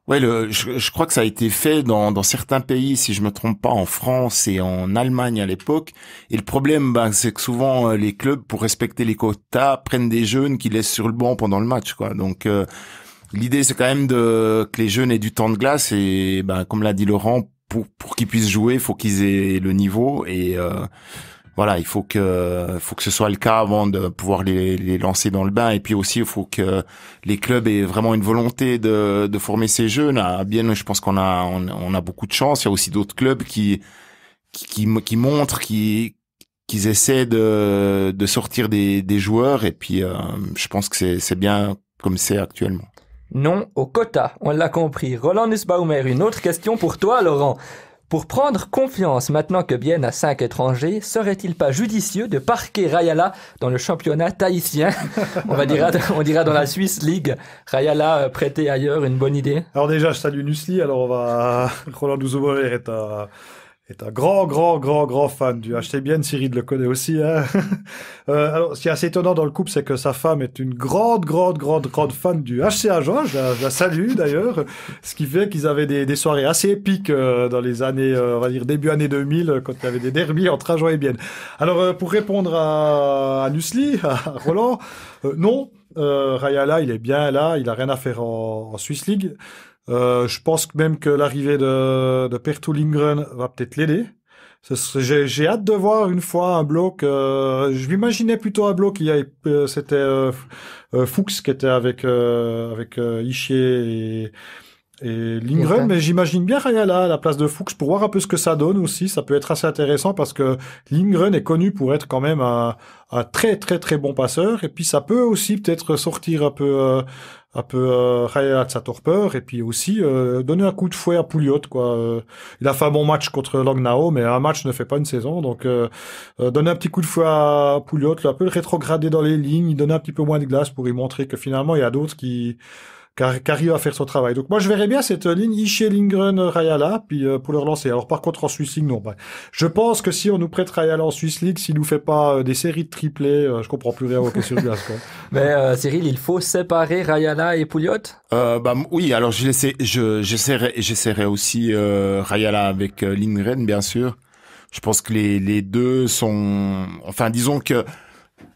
Ouais, je crois que ça a été fait dans certains pays, si je me trompe pas, en France et en Allemagne à l'époque. Et le problème, c'est que souvent les clubs, pour respecter les quotas, prennent des jeunes qui laissent sur le banc pendant le match, quoi. Donc l'idée, c'est quand même que les jeunes aient du temps de glace et, comme l'a dit Laurent, pour qu'ils puissent jouer, il faut qu'ils aient le niveau et voilà, il faut que ce soit le cas avant de pouvoir les lancer dans le bain. Et puis aussi, il faut que les clubs aient vraiment une volonté de former ces jeunes. À Bienne, je pense qu'on a beaucoup de chance. Il y a aussi d'autres clubs qui montrent qu'ils essaient de sortir des joueurs. Et puis, je pense que c'est bien comme c'est actuellement. Non au quota, on l'a compris. Roland Nussbaumer, une autre question pour toi, Laurent. Pour prendre confiance maintenant que Bienne a 5 étrangers, serait-il pas judicieux de parquer Rayala dans le championnat tahitien? On dira dans la Swiss League. Rayala prêté ailleurs, une bonne idée? Alors déjà, je salue Nussli. Alors Roland Nussbaumer est un grand fan du HC Bienne. Cyril le connaît aussi. Hein. Alors, ce qui est assez étonnant dans le couple, c'est que sa femme est une grande fan du HC Agen. Je la salue d'ailleurs. Ce qui fait qu'ils avaient des soirées assez épiques dans les années, on va dire début années 2000, quand il y avait des derbies entre Agen et Bienne. Alors, pour répondre à Nusli, à Roland, non. Rayala, il est bien là. Il a rien à faire en Swiss League. Je pense même que l'arrivée de Perttu Lindgren va peut-être l'aider. J'ai hâte de voir une fois un bloc. Je m'imaginais plutôt un bloc c'était Fuchs qui était avec Ischier et Lindgren, mais j'imagine bien Rayala à la place de Fuchs pour voir un peu ce que ça donne aussi. Ça peut être assez intéressant parce que Lindgren est connu pour être quand même un très bon passeur, et puis ça peut aussi peut-être sortir un peu Rayala de sa torpeur, et puis aussi donner un coup de fouet à Pouliot, quoi. Il a fait un bon match contre Langnau, mais un match ne fait pas une saison, donc donner un petit coup de fouet à Pouliot, un peu le rétrograder dans les lignes, donner un petit peu moins de glace pour lui montrer que finalement il y a d'autres qui arrive à faire son travail. Donc moi je verrais bien cette ligne Ischier, Lindgren, Rayala, puis pour le relancer. Alors par contre en Swiss League, non. Je pense que si on nous prête Rayala en Swiss League, s'il nous fait pas des séries de triplés, je comprends plus rien au hockey sur glace, quoi. Mais Cyril, il faut séparer Rayala et Pouliot. Oui, alors j'essaierai aussi Rayala avec Lindgren, bien sûr. Je pense que les deux sont, enfin disons que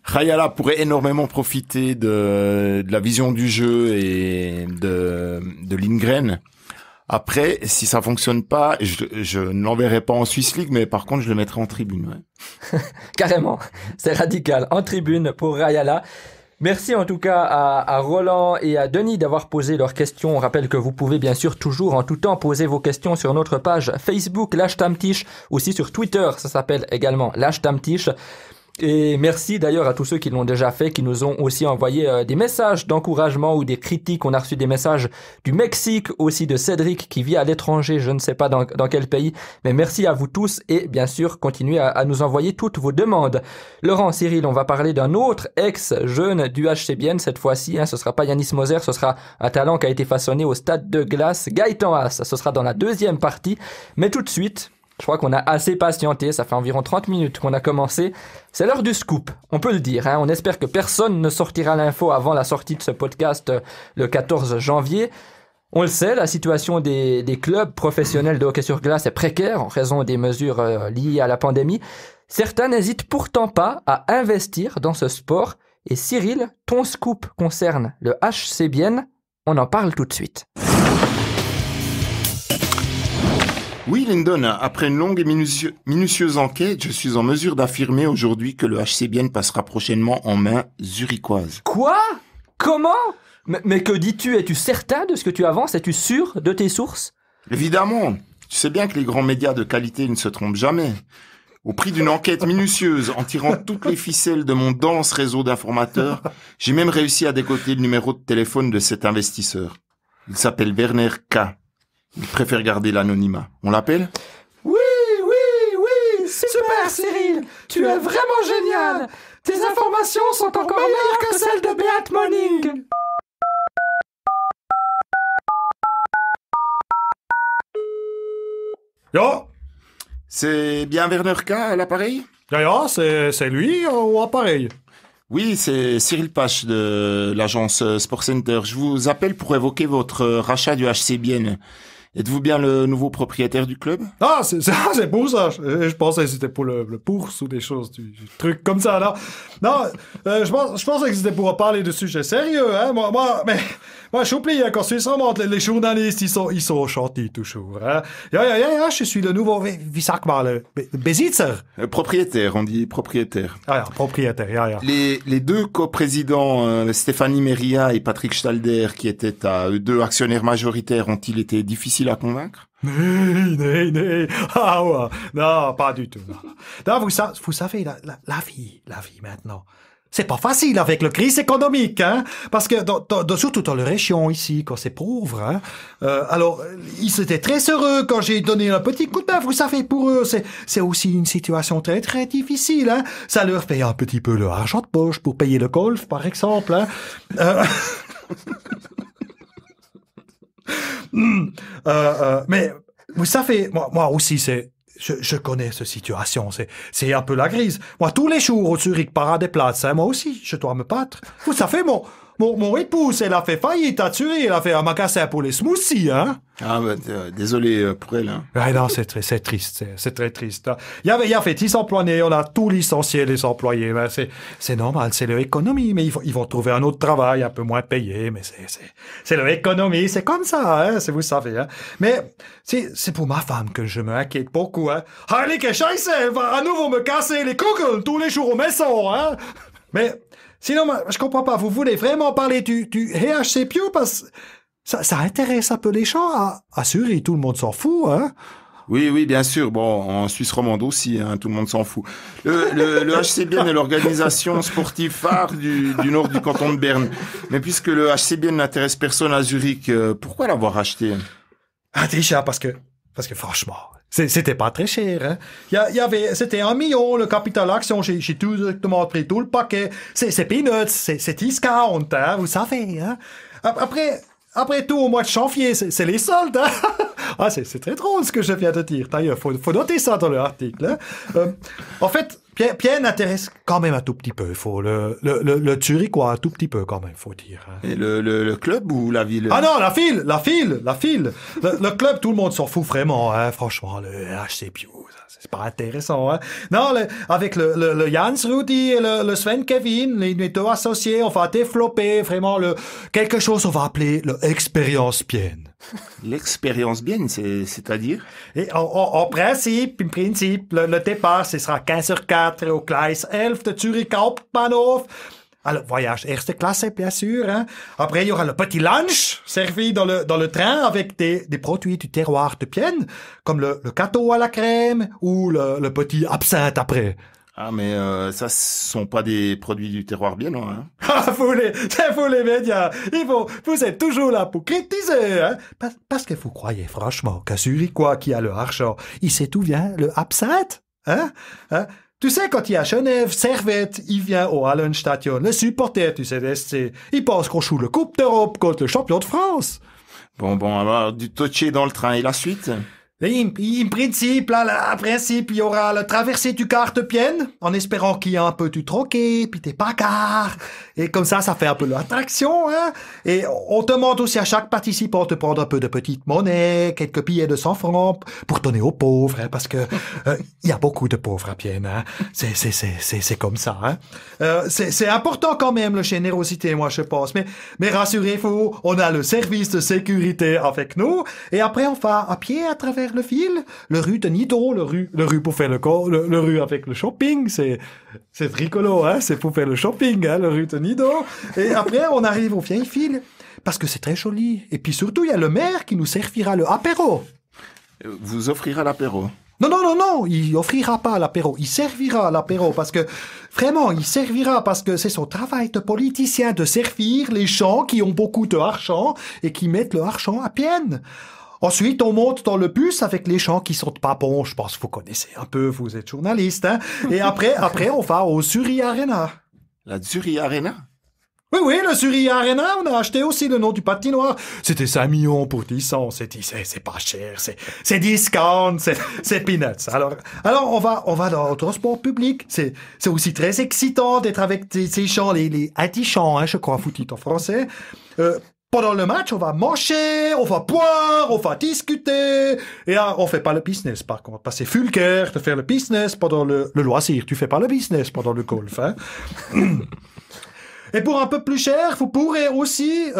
Rayala pourrait énormément profiter de la vision du jeu et de Lindgren. Après, si ça fonctionne pas, je ne l'enverrai pas en Swiss League, mais par contre, je le mettrai en tribune. Ouais. Carrément, c'est radical. En tribune pour Rayala. Merci en tout cas à Roland et à Denis d'avoir posé leurs questions. On rappelle que vous pouvez bien sûr toujours en tout temps poser vos questions sur notre page Facebook #Stammtisch, aussi sur Twitter, ça s'appelle également #Stammtisch. Et merci d'ailleurs à tous ceux qui l'ont déjà fait, qui nous ont aussi envoyé des messages d'encouragement ou des critiques. On a reçu des messages du Mexique, aussi de Cédric qui vit à l'étranger, je ne sais pas dans quel pays. Mais merci à vous tous et bien sûr continuez à nous envoyer toutes vos demandes. Laurent, Cyril, on va parler d'un autre ex-jeune du HC Bienne cette fois-ci. Ce sera pas Yanis Moser, ce sera un talent qui a été façonné au stade de glace. Gaëtan Haas, ce sera dans la deuxième partie. Mais tout de suite, je crois qu'on a assez patienté, ça fait environ 30 minutes qu'on a commencé. C'est l'heure du scoop, on peut le dire. On espère que personne ne sortira l'info avant la sortie de ce podcast le 14 janvier. On le sait, la situation des clubs professionnels de hockey sur glace est précaire en raison des mesures liées à la pandémie. Certains n'hésitent pourtant pas à investir dans ce sport. Et Cyril, ton scoop concerne le HC Bienne. On en parle tout de suite. Oui, Lyndon, après une longue et minutieuse enquête, je suis en mesure d'affirmer aujourd'hui que le HC Bienne passera prochainement en main zurichoise. Quoi ? Comment ? Mais que dis-tu ? Es-tu certain de ce que tu avances ? Es-tu sûr de tes sources ? Évidemment, tu sais bien que les grands médias de qualité ne se trompent jamais. Au prix d'une enquête minutieuse, en tirant toutes les ficelles de mon dense réseau d'informateurs, j'ai même réussi à décoder le numéro de téléphone de cet investisseur. Il s'appelle Werner K. Il préfère garder l'anonymat. On l'appelle ? Oui, super Cyril, tu es vraiment génial. Tes informations sont encore meilleures que celles de Beat Moning. Yo, C'est bien Werner K à l'appareil ? c'est lui au appareil. Oui, c'est Cyril Pache de l'agence Sport Center. Je vous appelle pour évoquer votre rachat du HC Bienne. Êtes-vous bien le nouveau propriétaire du club ? Ah, c'est pour ça. Je pensais que c'était pour le bourse ou des choses, du truc comme ça, là. Non, je pensais que c'était pour parler de sujets sérieux, hein. Moi, je suis oublié, quand c'est vraiment, les journalistes, ils sont gentils, toujours, hein. Ja, je suis le nouveau, wie sagt man, le Besitzer. Propriétaire, on dit propriétaire. Ah, propriétaire, ja. Les deux coprésidents, Stéphanie Meria et Patrick Stalder, qui étaient à eux deux actionnaires majoritaires, ont-ils été difficiles à convaincre ? Nee. Ah ouais. Non, pas du tout. Non, vous savez, la vie maintenant. C'est pas facile avec le crise économique, hein. Parce que, surtout dans les régions ici, quand c'est pauvre, hein. Alors, ils étaient très heureux quand j'ai donné un petit coup de main. Vous savez, pour eux, c'est aussi une situation très, très difficile, hein. Ça leur paye un petit peu leur argent de poche pour payer le golf, par exemple, hein. Mais vous savez, moi aussi, je connais cette situation, c'est un peu la crise. Moi, tous les jours au Zurich Paradeplatz, moi aussi, je dois me battre. Vous savez, mon épouse, elle a fait faillite à Zurich, elle a fait un magasin pour les smoothies, hein. Ah, désolé pour elle, hein. Ah non, c'est triste, c'est très triste. Il y avait 10 employés, on a tout licencié les employés, mais c'est normal, c'est leur économie, mais ils vont trouver un autre travail un peu moins payé, mais c'est leur économie, c'est comme ça, hein, vous savez, hein. Mais c'est pour ma femme que je m'inquiète beaucoup, hein. Heilige Scheiße, elle va à nouveau me casser les Kugeln tous les jours au maison, hein. Mais sinon, je comprends pas, vous voulez vraiment parler du HCPU parce que ça intéresse un peu les gens à Zurich, tout le monde s'en fout, hein. Oui, bien sûr. Bon, en Suisse romande aussi, hein, tout le monde s'en fout. Le HCBN est l'organisation sportive phare du nord du canton de Berne. Mais puisque le HCBN n'intéresse personne à Zurich, pourquoi l'avoir acheté? Ah, déjà, parce que franchement, c'était pas très cher, hein. C'était 1 million, le capital action, j'ai tout directement pris tout le paquet. C'est peanuts, c'est discount, hein, vous savez, hein. Après tout, au mois de janvier, c'est les soldes, hein. Ah, c'est très drôle ce que je viens de dire. D'ailleurs, faut noter ça dans l'article, hein. En fait, Pierre n'intéresse quand même un tout petit peu. Faut le Zurich, quoi, un tout petit peu quand même, faut dire, hein. Et le club ou la ville? Ah non, la file. Le club, tout le monde s'en fout vraiment, hein. Franchement, le HCPU, c'est pas intéressant, hein. Non, avec le Jans Rudi et le Sven Kevin, les deux associés, on va développer vraiment quelque chose, on va appeler l'expérience bien. L'expérience bien, c'est-à-dire? Et en principe, le départ, ce sera 15h04 au Gleis 11 de Zurich Hauptbahnhof. Alors, voyage erste classe, bien sûr, hein. Après, il y aura le petit lunch servi dans le train avec des produits du terroir de Pienne, comme le gâteau à la crème ou le petit absinthe après. Ah, mais ça, ce sont pas des produits du terroir bien, non, hein? Ah, vous les médias, vous êtes toujours là pour critiser, hein? Parce que vous croyez franchement qu'un Zurichois qui a le argent, il sait d'où vient le absinthe, hein? Tu sais, quand il y a Genève, Servette, il vient au Hallenstadion, le supporter du ZSC, il pense qu'on joue le Coupe d'Europe contre le champion de France. Bon, alors, du touché dans le train et la suite? En principe, il y aura la traversée du quart de Pienne, en espérant qu'il y ait un peu du troquet, puis des bagarres. Et comme ça fait un peu l'attraction, hein. Et on demande aussi à chaque participant de prendre un peu de petite monnaie, quelques billets de 100 francs, pour donner aux pauvres, hein, parce que, il y a beaucoup de pauvres à Pienne, hein. C'est comme ça, hein. C'est important quand même, la générosité, moi, je pense. Mais rassurez-vous, on a le service de sécurité avec nous, et après, on va à pied à travers le fil, le rue de Nido, le rue pour faire le rue avec le shopping, c'est rigolo, hein, c'est pour faire le shopping, hein, le rue de Nido. Et après, on arrive au vieil fil, parce que c'est très joli. Et puis surtout, il y a le maire qui nous servira le apéro. Vous offrira l'apéro? Non, il offrira pas l'apéro, il servira l'apéro parce que, vraiment, il servira parce que c'est son travail de politicien de servir les gens qui ont beaucoup d'argent et qui mettent le argent à Pienne. Ensuite, on monte dans le bus avec les gens qui sont pas bons. Je pense que vous connaissez un peu, vous êtes journaliste, hein. Et après, on va au Zurich Arena. La Zurich Arena? Oui, le Zurich Arena, on a acheté aussi le nom du patinoire. C'était 5 millions pour 10 ans. C'est pas cher, c'est discount, c'est peanuts. Alors, on va dans le transport public. C'est aussi très excitant d'être avec ces gens, les indigents, hein, je crois, foutu en français. Pendant le match, on va manger, on va boire, on va discuter. Et là, on fait pas le business, par contre. Parce que c'est vulgaire de faire le business pendant le loisir. Tu fais pas le business pendant le golf, hein. Et pour un peu plus cher, vous pourrez aussi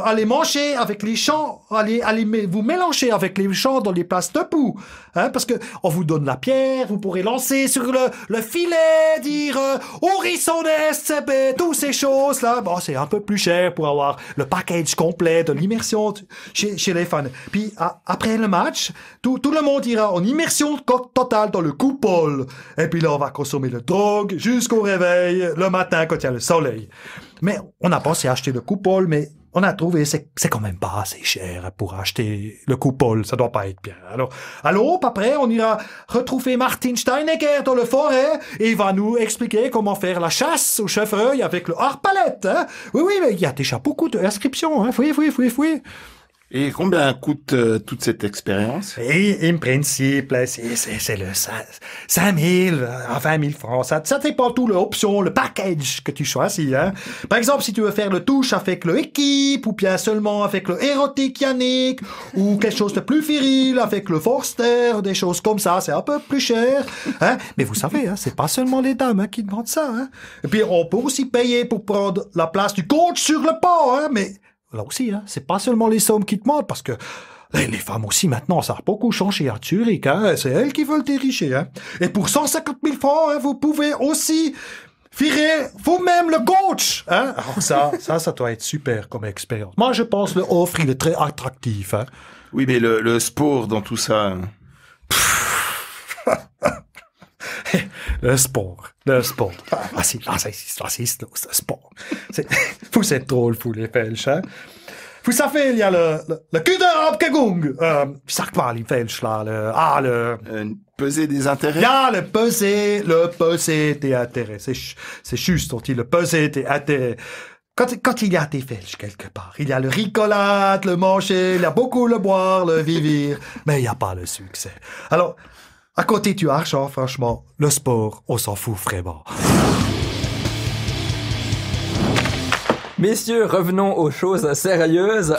aller manger avec les gens, vous mélanger avec les gens dans les places debout, hein, parce que on vous donne la pierre, vous pourrez lancer sur le filet, dire Horizon SCB, toutes ces choses là. Bon, c'est un peu plus cher pour avoir le package complet de l'immersion chez les fans. Puis après le match, tout le monde ira en immersion totale dans le coupole. Et puis là, on va consommer le drogue jusqu'au réveil le matin quand il y a le soleil. Mais on a pensé acheter le coupole, mais on a trouvé c'est quand même pas assez cher pour acheter le coupole. Ça doit pas être bien. Alors, à l'aube, après, on ira retrouver Martin Steinegger dans le forêt et il va nous expliquer comment faire la chasse au chevreuil avec le arbalète, hein. Oui, mais il y a déjà beaucoup d'inscriptions, hein. Oui. Et combien coûte toute cette expérience? Et en principe, là, c'est le 5 000 à 20 000 francs. Ça dépend tout l'option, le package que tu choisis. Hein. Par exemple, si tu veux faire le touche avec le équipe, ou bien seulement avec le érotique Yannick, ou quelque chose de plus viril avec le Forster, des choses comme ça, c'est un peu plus cher. Hein. Mais vous savez, hein, c'est pas seulement les dames qui demandent ça. Hein. Et puis, on peut aussi payer pour prendre la place du coach sur le pont. Hein, mais là aussi, hein, c'est pas seulement les sommes qui demandent, parce que les femmes aussi, maintenant, ça a beaucoup changé à Zurich, hein. C'est elles qui veulent diriger, hein. Et pour 150 000 francs, hein, vous pouvez aussi virer vous-même le coach, hein. Alors ça doit être super comme expérience. Moi, je pense que l'offre, il est très attractif, hein. Oui, mais le sport dans tout ça... Le sport. Ah, c'est le sport. Vous êtes drôle, vous, les Belges, hein. Vous savez, il y a le Kuderabgegung. Sag mal, les Belges, là, Une pesée des intérêts? Ja, le pesée des intérêts. C'est juste, on dit le pesée des intérêts. Quand il y a des Belges quelque part, il y a le ricolade, le manger, il y a beaucoup le boire, le vivre, mais il n'y a pas le succès. Alors, à côté du argent, franchement, le sport, on s'en fout vraiment. Messieurs, revenons aux choses sérieuses.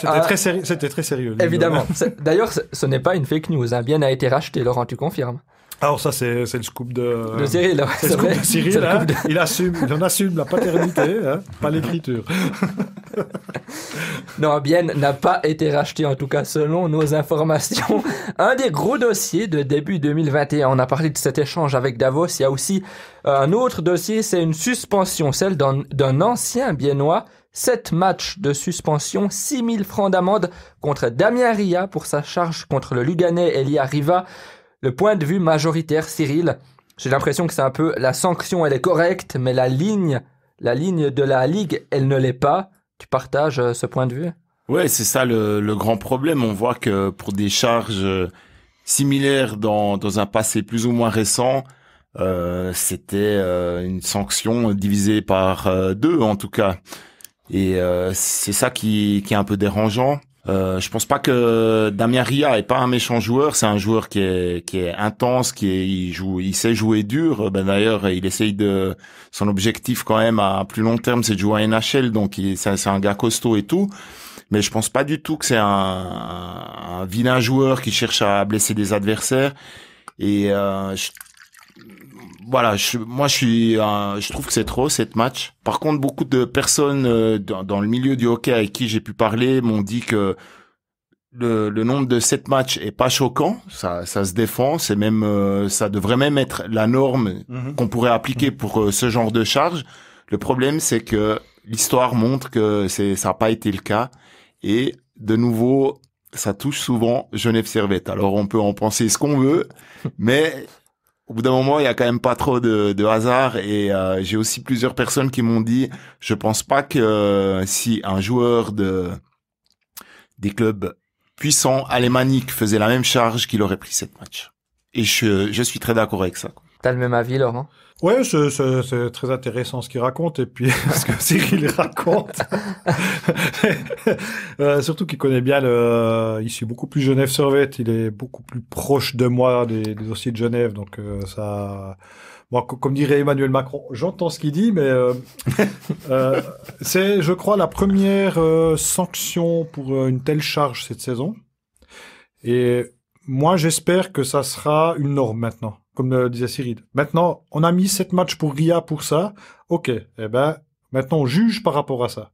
C'était très sérieux. Évidemment. D'ailleurs, ce n'est pas une fake news. Hein. Bien a été racheté, Laurent, tu confirmes? Alors ça, c'est le scoop de Cyril. C'est le scoop de Cyril. Hein. Il en assume la paternité, hein, pas l'écriture. Non, Bien n'a pas été racheté, en tout cas selon nos informations. Un des gros dossiers de début 2021, on a parlé de cet échange avec Davos, il y a aussi un autre dossier, c'est une suspension, celle d'un ancien Biennois. 7 matchs de suspension, 6 000 francs d'amende contre Damien Ria pour sa charge contre le Luganais Elia Riva. Le point de vue majoritaire, Cyril, j'ai l'impression que c'est un peu la sanction, elle est correcte, mais la ligne de la Ligue, elle ne l'est pas. Tu partages ce point de vue? Ouais, c'est ça le grand problème. On voit que pour des charges similaires dans un passé plus ou moins récent, c'était une sanction divisée par 2 en tout cas. Et c'est ça qui est un peu dérangeant. Je pense pas que Damien Ria est pas un méchant joueur. C'est un joueur qui est intense, il sait jouer dur. Ben d'ailleurs, il essaye son objectif quand même à plus long terme, c'est de jouer à NHL. Donc c'est un gars costaud et tout. Mais je pense pas du tout que c'est un vilain joueur qui cherche à blesser des adversaires. Et voilà, je trouve que c'est trop 7 matchs. Par contre, beaucoup de personnes dans le milieu du hockey avec qui j'ai pu parler m'ont dit que le nombre de 7 matchs est pas choquant. Ça se défend. C'est même, ça devrait même être la norme qu'on pourrait appliquer pour ce genre de charge. Le problème, c'est que l'histoire montre que ça n'a pas été le cas. Et de nouveau, ça touche souvent Genève Servette. Alors, on peut en penser ce qu'on veut, mais au bout d'un moment, il y a quand même pas trop de hasard. Et j'ai aussi plusieurs personnes qui m'ont dit, je pense pas que si un joueur des clubs puissants alémaniques faisait la même charge, qu'il aurait pris 7 matchs. Et je suis très d'accord avec ça. T'as le même avis, Laurent? Ouais, c'est très intéressant ce qu'il raconte, et puis ce que Cyril raconte. Surtout qu'il connaît bien il suit beaucoup plus Genève Servette, il est beaucoup plus proche de moi des dossiers de Genève, donc ça... Moi, comme dirait Emmanuel Macron, j'entends ce qu'il dit, mais c'est, je crois, la première sanction pour une telle charge cette saison. Et moi, j'espère que ça sera une norme maintenant, comme le disait Cyril. Maintenant, on a mis 7 matchs pour Ria pour ça. Ok, eh ben, maintenant on juge par rapport à ça.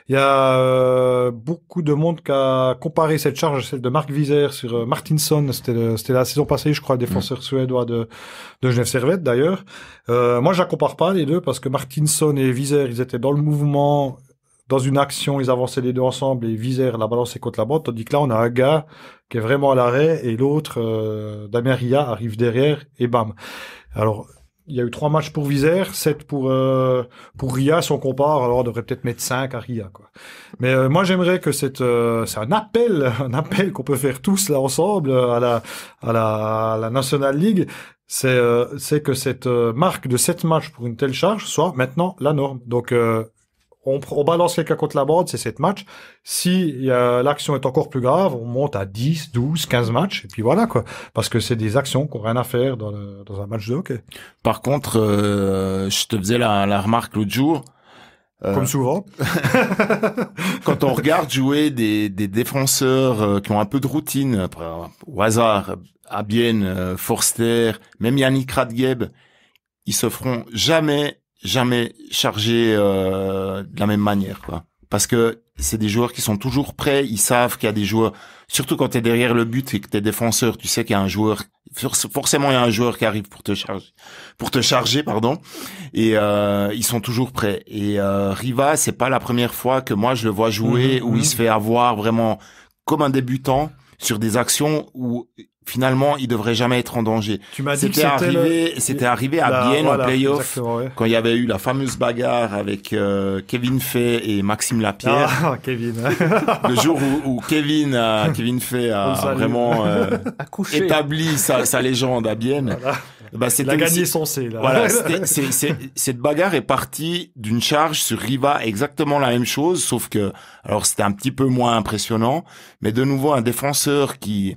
Il y a beaucoup de monde qui a comparé cette charge à celle de Mark Wieser sur Martinsson. C'était la saison passée, je crois, le défenseur suédois de Genève Servette, d'ailleurs. Moi, je la compare pas, les deux, parce que Martinsson et Wieser, ils étaient dans le mouvement, dans une action, ils avançaient les deux ensemble, et Wieser la balançait contre la bande, tandis que là, on a un gars qui est vraiment à l'arrêt, et l'autre, Damien Ria, arrive derrière, et bam. Alors, il y a eu 3 matchs pour Wieser, 7 pour Ria, si on compare, alors on devrait peut-être mettre 5 à Ria, quoi. Mais moi, j'aimerais que c'est un appel qu'on peut faire tous là ensemble à la National League, c'est que cette marque de 7 matchs pour une telle charge soit maintenant la norme. Donc on balance quelqu'un contre la bande, c'est 7 matchs. Si l'action est encore plus grave, on monte à 10, 12, 15 matchs, et puis voilà, quoi. Parce que c'est des actions qui n'ont rien à faire dans un match de hockey. Par contre, je te faisais la remarque l'autre jour. Comme souvent. Quand on regarde jouer des défenseurs qui ont un peu de routine, au hasard, Abienne, Forster, même Yannick Radgeb, ils se feront jamais charger de la même manière, quoi. Parce que c'est des joueurs qui sont toujours prêts, ils savent qu'il y a des joueurs, surtout quand t'es derrière le but et que t'es défenseur, tu sais qu'il y a un joueur, forcément il y a un joueur qui arrive pour te charger, pardon, et ils sont toujours prêts. Et Riva, c'est pas la première fois que moi je le vois jouer où il se fait avoir vraiment comme un débutant sur des actions où finalement, il devrait jamais être en danger. Tu m'as dit que c'était arrivé à Bienne en play-off, ouais. quand il y avait eu la fameuse bagarre avec Kevin Fay et Maxime Lapierre. Ah, Kevin. Le jour où Kevin Fay a vraiment établi sa légende à Bienne. Voilà. Bah, il a gagné son C, là. Voilà, cette bagarre est partie d'une charge sur Riva, exactement la même chose, sauf que, alors c'était un petit peu moins impressionnant, mais de nouveau, un défenseur qui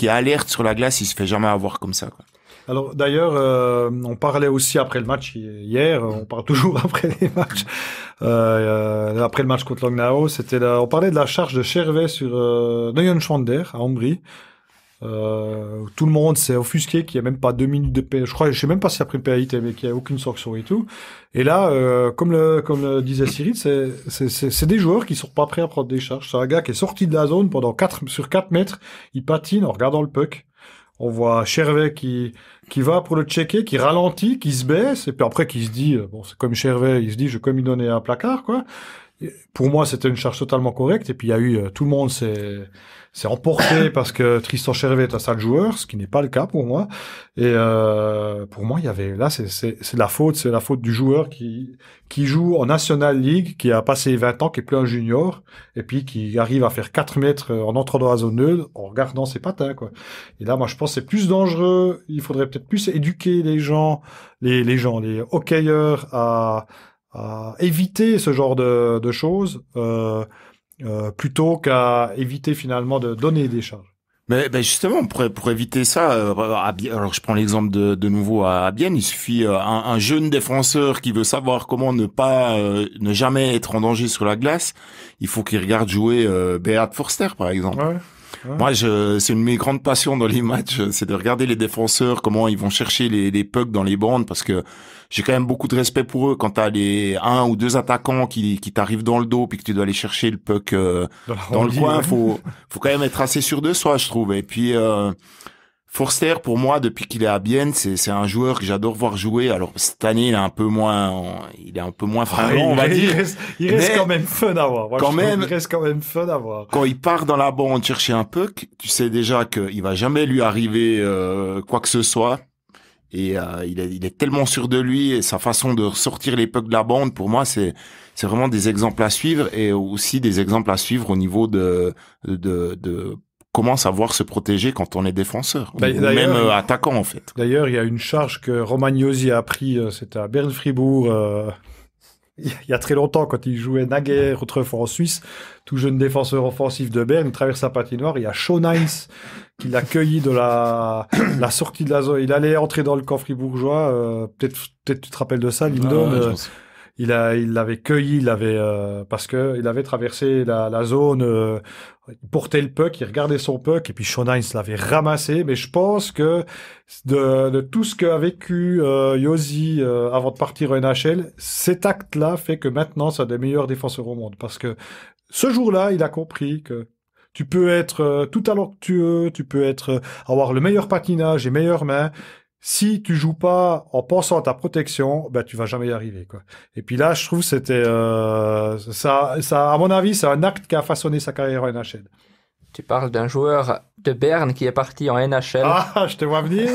alerte sur la glace, il se fait jamais avoir comme ça, quoi. Alors d'ailleurs, on parlait aussi après le match hier, on parle toujours après les matchs, après le match contre Langnau, on parlait de la charge de Chervet sur Neuenschwander à Hongrie. Tout le monde s'est offusqué qu'il n'y a même pas 2 minutes de pénalité. Je sais même pas s'il a pris une pénalité, mais qu'il n'y a aucune sanction et tout. Et là, comme le disait Cyril, c'est des joueurs qui sont pas prêts à prendre des charges. C'est un gars qui est sorti de la zone pendant 4 mètres, il patine en regardant le puck. On voit Chervet qui va pour le checker, qui ralentit, qui se baisse, et puis après qui se dit, bon, c'est comme Chervet, il se dit, je vais comme lui donner un placard, quoi. Et pour moi, c'était une charge totalement correcte, et puis il y a eu, tout le monde s'est emporté parce que Tristan Chervet est un sale joueur, ce qui n'est pas le cas pour moi. Et pour moi, il y avait là, c'est la faute du joueur qui joue en National League, qui a passé 20 ans, qui est plus un junior, et puis qui arrive à faire 4 mètres en entrant dans la zone neutre, en regardant ses patins, quoi. Et là, moi, je pense que c'est plus dangereux. Il faudrait peut-être plus éduquer les hockeyeurs à éviter ce genre de choses. Plutôt qu'à éviter finalement de donner des charges. Mais justement, pour éviter ça, alors je prends l'exemple de nouveau à Bienne, il suffit un jeune défenseur qui veut savoir comment ne jamais être en danger sur la glace, il faut qu'il regarde jouer Beat Forster par exemple. Ouais. Moi, c'est une de mes grandes passions dans les matchs, c'est de regarder les défenseurs, comment ils vont chercher les pucks dans les bandes, parce que j'ai quand même beaucoup de respect pour eux quand t'as les 1 ou 2 attaquants qui t'arrivent dans le dos puis que tu dois aller chercher le puck dans le coin. Ouais. Faut quand même être assez sûr de soi, je trouve. Et puis Forster, pour moi, depuis qu'il est à Bienne, c'est un joueur que j'adore voir jouer. Alors cette année, il est un peu moins frappant, on va dire. Il reste quand même fun à voir. Il reste quand même fun à voir. Quand il part dans la bande chercher un puck, tu sais déjà qu'il va jamais lui arriver quoi que ce soit. Et il est tellement sûr de lui et sa façon de sortir les pucks de la bande, pour moi, c'est vraiment des exemples à suivre et aussi des exemples à suivre au niveau de comment savoir se protéger quand on est défenseur, ou même attaquant en fait. D'ailleurs, il y a une charge que Romagnosi a pris, c'était à Berne-Fribourg, il y a très longtemps, quand il jouait naguère autrefois en Suisse, tout jeune défenseur offensif de Berne, il traverse sa patinoire, il y a Sean Hines qui l'a cueilli de la sortie de la zone. Il allait entrer dans le camp fribourgeois, peut-être tu te rappelles de ça, Lyndon. Il l'avait cueilli, parce que il avait traversé la zone, il portait le puck, il regardait son puck, et puis Sean Hines l'avait ramassé. Mais je pense que de tout ce qu'a vécu Josi avant de partir au NHL, cet acte-là fait que maintenant c'est un des meilleurs défenseurs au monde. Parce que ce jour-là, il a compris que tu peux être tout talentueux, tu peux avoir le meilleur patinage et meilleures mains. Si tu joues pas en pensant à ta protection, ben tu vas jamais y arriver, quoi. Et puis là, je trouve que c'était ça à mon avis, c'est un acte qui a façonné sa carrière en NHL. Tu parles d'un joueur de Berne qui est parti en NHL. Ah, je te vois venir.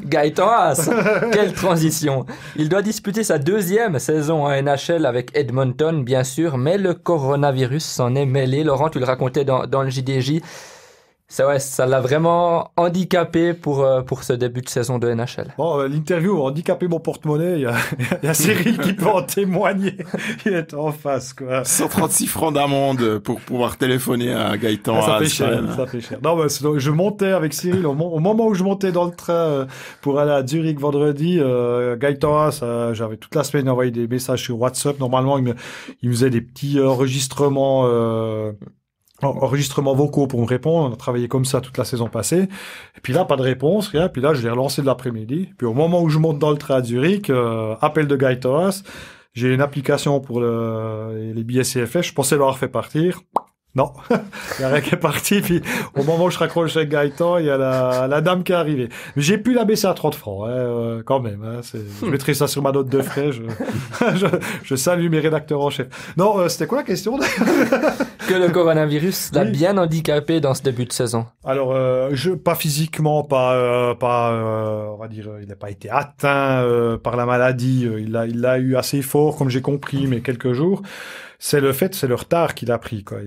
Gaëtan Haas. Quelle transition. Il doit disputer sa 2e saison en NHL avec Edmonton, bien sûr, mais le coronavirus s'en est mêlé. Laurent, tu le racontais dans le JDJ. Ça l'a vraiment handicapé pour ce début de saison de NHL. Bon, l'interview a handicapé mon porte-monnaie. Il y a Cyril qui peut en témoigner. Il est en face, quoi. 136 francs d'amende pour pouvoir téléphoner à Gaëtan. Ça fait cher, ça fait cher. Non, mais je montais avec Cyril, au moment où je montais dans le train pour aller à Zurich vendredi, Gaëtan Haas, j'avais toute la semaine envoyé des messages sur WhatsApp. Normalement, il me faisait des petits enregistrements vocaux pour me répondre. On a travaillé comme ça toute la saison passée. Et puis là, pas de réponse, rien. Puis là, je l'ai relancé de l'après-midi. Puis au moment où je monte dans le train à Zurich, appel de Gaëtan Haas. J'ai une application pour les billets CFS. Je pensais l'avoir fait partir. Non, il n'y a rien qui est parti. Puis au moment où je raccroche avec Gaëtan, il y a la dame qui est arrivée. Mais j'ai pu la baisser à 30 francs, quand même. Je mettrai ça sur ma note de frais. Je salue mes rédacteurs en chef. Non, c'était quoi la question? Que le coronavirus l'a bien handicapé dans ce début de saison. Alors, pas physiquement, on va dire, il n'a pas été atteint par la maladie. Il l'a eu assez fort, comme j'ai compris, mais quelques jours. C'est le retard qu'il a pris, quoi.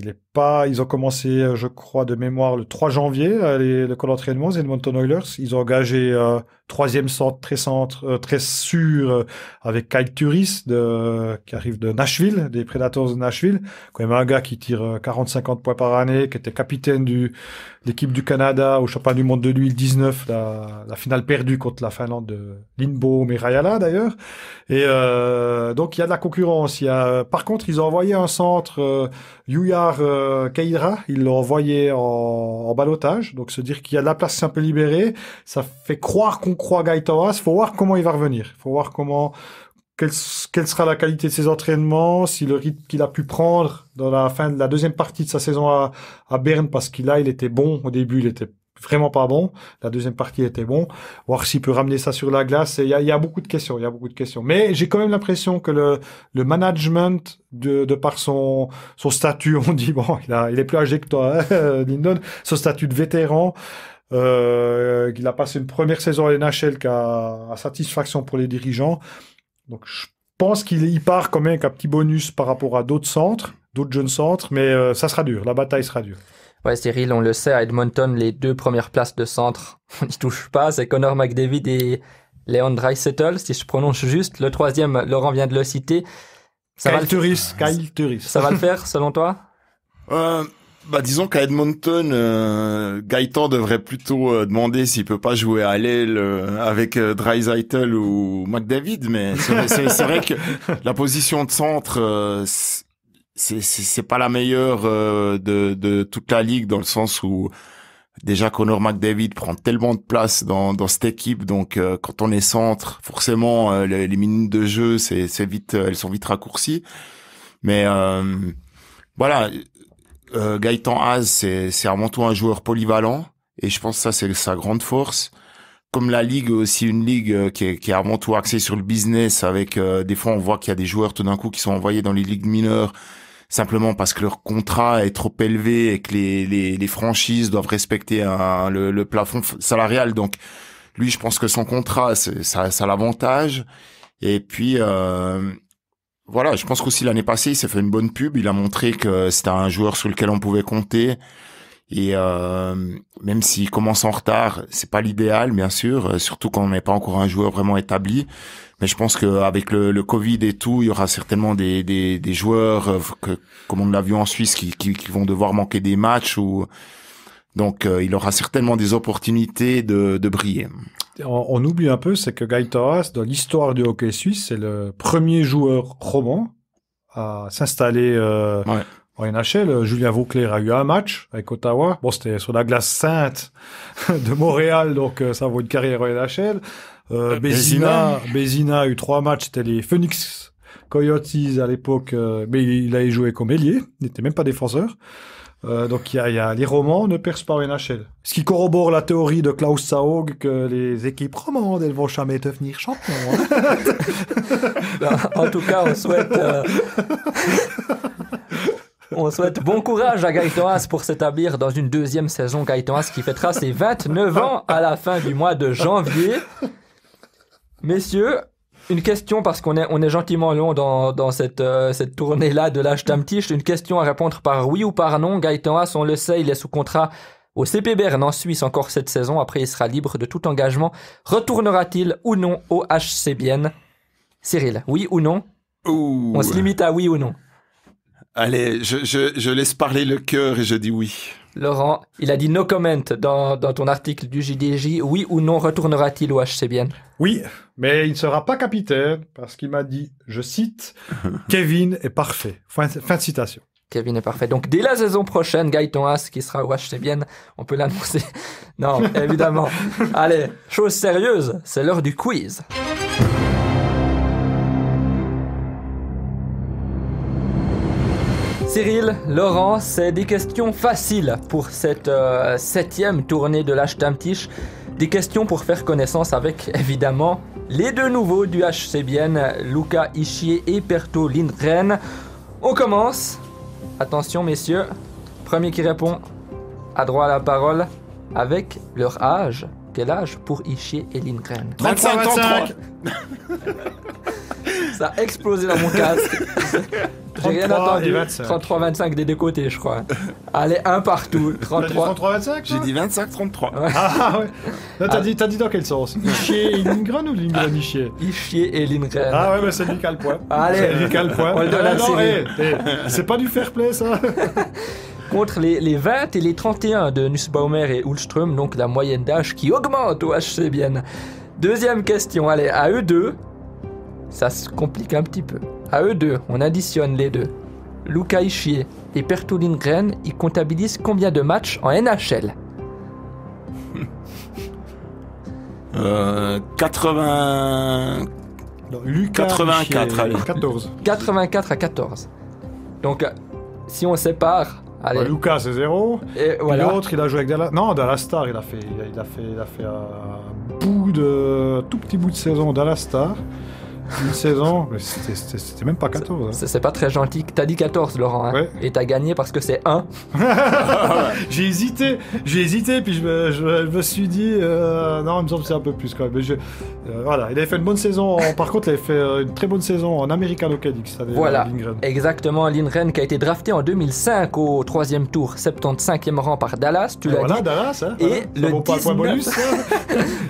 Ils ont commencé, je crois, de mémoire, le 3 janvier, le camp d'entraînement, les Edmonton Oilers. Ils ont engagé, troisième centre, très sûr, avec Kyle Turris, qui arrive de Nashville, des Predators de Nashville. Quand même un gars qui tire 40-50 points par année, qui était capitaine de l'équipe du Canada au championnat du monde de 2019, la finale perdue contre la Finlande de Lindbom et Rajala, d'ailleurs. Et, donc, il y a de la concurrence. Par contre, ils ont envoyé un centre, Yuyar Keira, ils l'ont envoyé en ballottage. Donc, se dire qu'il y a de la place qui s'est un peu libérée, ça fait croire qu'on croit Gaëtan Haas. Faut voir comment il va revenir. Faut voir quelle sera la qualité de ses entraînements, si le rythme qu'il a pu prendre dans la fin de la deuxième partie de sa saison à Berne, parce qu'il était bon. Au début, il était vraiment pas bon. La deuxième partie était bon. Voir s'il peut ramener ça sur la glace. Il y a beaucoup de questions. Mais j'ai quand même l'impression que le management de par son statut, on dit bon, il est plus âgé que toi, hein, Lyndon, son statut de vétéran. Il a passé une première saison à NHL qui a satisfaction pour les dirigeants. Donc, je pense qu'il part quand même avec un petit bonus par rapport à d'autres jeunes centres, mais ça sera dur. La bataille sera dure. Ouais, Cyril, on le sait, à Edmonton, les 2 premières places de centre, on n'y touche pas. C'est Connor McDavid et Leon Draisaitl, si je prononce juste. Le 3e, Laurent vient de le citer. Kyle Turris. Ça va le faire, selon toi? Disons qu'à Edmonton, Gaëtan devrait plutôt demander s'il peut pas jouer à l'aile avec Draisaitl ou McDavid, mais c'est vrai que la position de centre, c'est pas la meilleure de toute la ligue, dans le sens où déjà Connor McDavid prend tellement de place dans cette équipe, donc quand on est centre, forcément les minutes de jeu c'est vite, elles sont vite raccourcies. Mais voilà. Gaëtan Haas, c'est avant tout un joueur polyvalent, et je pense que ça c'est sa grande force. Comme la ligue, aussi une ligue qui est avant tout axée sur le business, avec des fois on voit qu'il y a des joueurs tout d'un coup qui sont envoyés dans les ligues mineures simplement parce que leur contrat est trop élevé et que les franchises doivent respecter le plafond salarial. Donc lui, je pense que son contrat, ça l'avantage. Et puis voilà, je pense qu'aussi l'année passée, il s'est fait une bonne pub. Il a montré que c'était un joueur sur lequel on pouvait compter. Et même s'il commence en retard, c'est pas l'idéal, bien sûr, surtout quand on n'est pas encore un joueur vraiment établi. Mais je pense qu'avec le Covid et tout, il y aura certainement des joueurs, comme on l'a vu en Suisse, qui vont devoir manquer des matchs. Donc il aura certainement des opportunités de briller. On oublie un peu, c'est que Gaëtan Haas, dans l'histoire du hockey suisse, c'est le premier joueur roman à s'installer en NHL. Julien Vauclair a eu un match avec Ottawa. Bon, c'était sur la glace sainte de Montréal, donc ça vaut une carrière en NHL. Bézina a eu 3 matchs, c'était les Phoenix Coyotes à l'époque, mais il a joué comme ailier, il n'était même pas défenseur. Donc il y a les romans ne percent pas en NHL. Ce qui corrobore la théorie de Klaus Saug que les équipes romandes, elles vont jamais devenir champions. En tout cas, on souhaite bon courage à Gaëtan Haas pour s'établir dans une 2e saison. Gaëtan Haas qui fêtera ses 29 ans à la fin du mois de janvier. Messieurs, une question, parce qu'on est gentiment long dans cette tournée-là de l'âge Tamtiche. Une question à répondre par oui ou par non. Gaëtan Haas, on le sait, il est sous contrat au CP Berne en Suisse encore cette saison. Après, il sera libre de tout engagement. Retournera-t-il ou non au HC Bienne? Cyril, oui ou non? Ouh. On se limite à oui ou non. Allez, je laisse parler le cœur et je dis oui. Laurent, il a dit no comment dans ton article du JDJ. Oui ou non, retournera-t-il au HC Bienne? Oui, mais il ne sera pas capitaine parce qu'il m'a dit, je cite, Kevin est parfait. Fin de citation. Kevin est parfait. Donc, dès la saison prochaine, Gaëtan Haas qui sera au HC Bienne, on peut l'annoncer. Non, évidemment. Allez, chose sérieuse, c'est l'heure du quiz. Cyril, Laurent, c'est des questions faciles pour cette 7e tournée de l'Ashtamtisch. Des questions pour faire connaissance avec, évidemment, les deux nouveaux du HC Bienne, Luca Ischier et Perto Lindgren. On commence. Attention, messieurs. Premier qui répond a droit à la parole avec leur âge. Quel âge pour Ischier et Lindgren? 25. Ça a explosé dans mon casque. J'ai rien 33 entendu. et 25. 33-25 des deux côtés, je crois. Allez, un partout. 33. 33-25 J'ai dit 25-33. Ah ouais. Non, t'as dit dans quel sens? Ischier et Lindgren ou Lindgren Ischier? Ischier et Lindgren. Ah ouais, mais c'est lui qui a le point. Allez. C'est lui qui a le point. On le donne à non, Cyril. c'est pas du fair play, ça. Contre les 20 et les 31 de Nussbaumer et Ulström, donc la moyenne d'âge qui augmente au HC Bienne. Deuxième question, allez, à eux deux, ça se complique un petit peu. À eux deux, on additionne les deux. Luca Ischier et Perto Lindgren, ils comptabilisent combien de matchs en NHL? 80... Non, Lucas 84, Ischier, allez. 14. 84 à 14. Donc, si on sépare, allez, Ouais, Lucas, c'est 0. et voilà. L'autre, il a joué avec Dallas. Non, Dallas Star, il a fait un tout petit bout de saison au Dallas Star. Une saison, mais c'était même pas 14. Hein. C'est pas très gentil. T'as dit 14, Laurent, hein, Ouais. et t'as gagné parce que c'est 1. J'ai hésité, puis je me suis dit, non, il me semble que c'est un peu plus quand même. Mais voilà, il avait fait une bonne saison. Par contre, il avait fait une très bonne saison en American Hockey League, cette année, Voilà, Lindgren. exactement. Lindgren qui a été drafté en 2005 au 3e tour, 75e rang par Dallas, tu Et l'as voilà, dit. Dallas, hein, Et voilà. le Ça vaut pas le point 19 bonus, ça.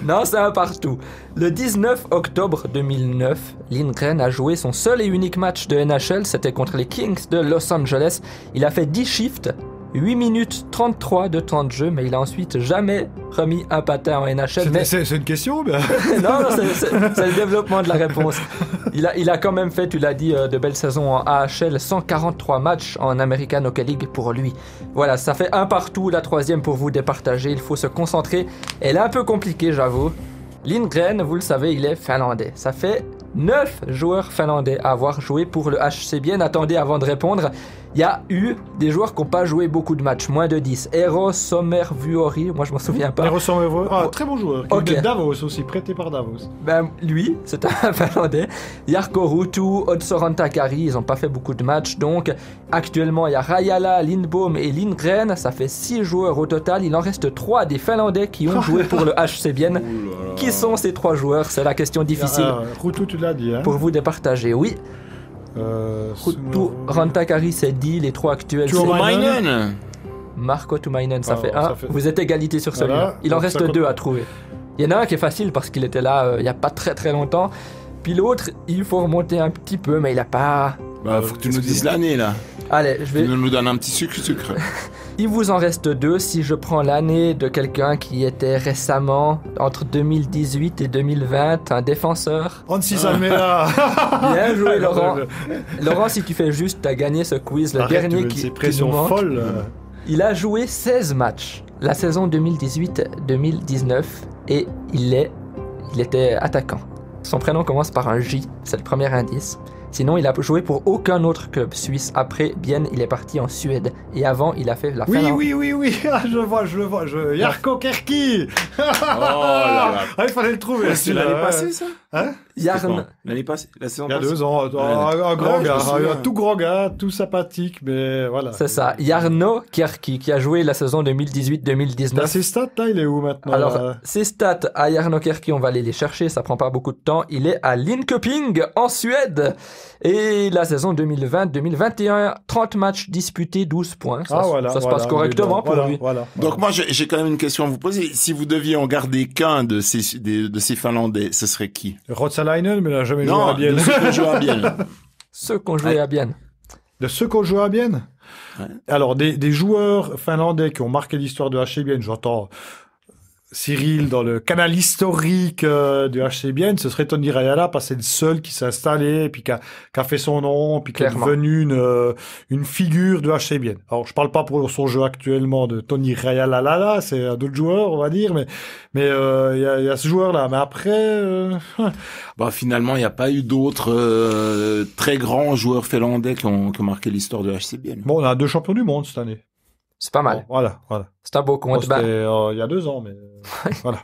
Non, c'est un partout. Le 19 octobre 2009, Lindgren a joué son seul et unique match de NHL, c'était contre les Kings de Los Angeles. Il a fait 10 shifts, 8 minutes 33 de temps de jeu, mais il a ensuite jamais remis un patin en NHL. Mais... C'est une question, mais... non, c'est le développement de la réponse. Il a quand même fait, tu l'as dit, de belles saisons en AHL, 143 matchs en American Hockey League pour lui. Voilà, ça fait un partout, la troisième pour vous départager, il faut se concentrer. Elle est un peu compliquée, j'avoue. Lindgren, vous le savez, il est finlandais. Ça fait 9 joueurs finlandais à avoir joué pour le HC Bienne. Attendez, avant de répondre, il y a eu des joueurs qui n'ont pas joué beaucoup de matchs, moins de 10. Eero Sommervuori, moi je m'en souviens pas. Très bon joueur. Qui Ok. est de Davos aussi, prêté par Davos. Ben, lui, c'est un Finlandais. Jarkko Ruutu, Otso Rantakari, ils n'ont pas fait beaucoup de matchs. Donc, actuellement, il y a Rajala, Lindbom et Lindgren. Ça fait 6 joueurs au total. Il en reste 3 des Finlandais qui ont joué pour le HC Bienne. Qui sont ces 3 joueurs? C'est la question difficile Ruutu, tu l'as dit. Hein. pour vous départager. Oui, Ruutu, Rantakari, c'est dit. Les 3 actuels, c'est Tuomainen. Marco Tumainen, ça Ah, fait ça 1. fait- Vous êtes égalité sur celui-là. Voilà, Il en donc reste ça compte. 2 à trouver. Il y en a un qui est facile parce qu'il était là il n'y a pas très très longtemps. Puis l'autre, il faut remonter un petit peu, mais il n'a pas... Bah, faut que tu nous dises l'année, là. Allez, je Tu vais... nous donnes un petit sucre. Il vous en reste 2 si je prends l'année de quelqu'un qui était récemment, entre 2018 et 2020, un défenseur. Ansi Salmela. Bien joué, Laurent. Laurent, si tu fais juste, tu as gagné ce quiz, le Arrête, dernier tu mets qui ces nous pressions manque. folles. Il a joué 16 matchs la saison 2018-2019 et il était attaquant. Son prénom commence par un J, c'est le premier indice. Sinon, il a joué pour aucun autre club suisse. Après Bienne, il est parti en Suède. Et avant, il a fait la Finlande. Oui. Ah, je le vois. Jarkko Kerkki. Oh là là. Ah, il fallait le trouver. C'est celui-là, l'année ouais. passée, ça? Hein? Jarno. L'année passée, la saison Il y a passée. 2 ans, un grand Ouais, je me gars, souviens. un tout grand gars, tout sympathique, mais voilà. C'est ça. Jarno Kierki, qui a joué la saison Là, 2018-2019. ses stats, là, il est où maintenant? Alors, ses stats à Jarno Kierki, on va aller les chercher, ça prend pas beaucoup de temps. Il est à Linköping, en Suède. Et la saison 2020-2021, 30 matchs disputés, 12 points. Ça, ça se passe correctement pour lui. Voilà. Donc moi, j'ai quand même une question à vous poser. Si vous deviez en garder qu'un de ces Finlandais, ce serait qui? Rotsalainen, mais il n'a jamais joué Non, à Bienne. de ceux qui jouent à Bienne. Ceux qui ont joué à Bienne. De ceux qui ont joué à Bienne? Ouais. Alors, des joueurs finlandais qui ont marqué l'histoire de HC Bienne, j'entends Cyril dans le canal historique du HC Bienne, ce serait Toni Rajala, parce que c'est le seul qui s'est installé, puis qui a fait son nom, puis qui est Clairement. devenu une figure du HC Bienne. Alors, je parle pas pour son jeu actuellement de Toni Rajala, là, c'est un autre joueur, on va dire, mais il y a ce joueur-là. Mais après, Bah, finalement, il n'y a pas eu d'autres très grands joueurs finlandais qui ont marqué l'histoire de HC Bienne. bon, on a 2 champions du monde cette année. C'est pas mal. Bon, voilà. C'est un beau Bon, compte. c'était Ben, il y a 2 ans, mais voilà.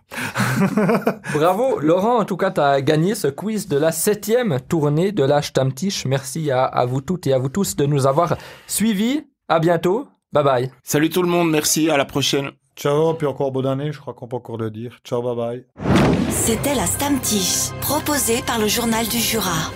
bravo, Laurent. En tout cas, tu as gagné ce quiz de la 7e tournée de la Stammtisch. Merci à vous toutes et à vous tous de nous avoir suivis. À bientôt. Bye bye. Salut tout le monde, merci, à la prochaine. Ciao, puis encore bonne année, je crois qu'on peut encore le dire. Ciao, bye bye. C'était la Stammtisch, proposée par le Journal du Jura.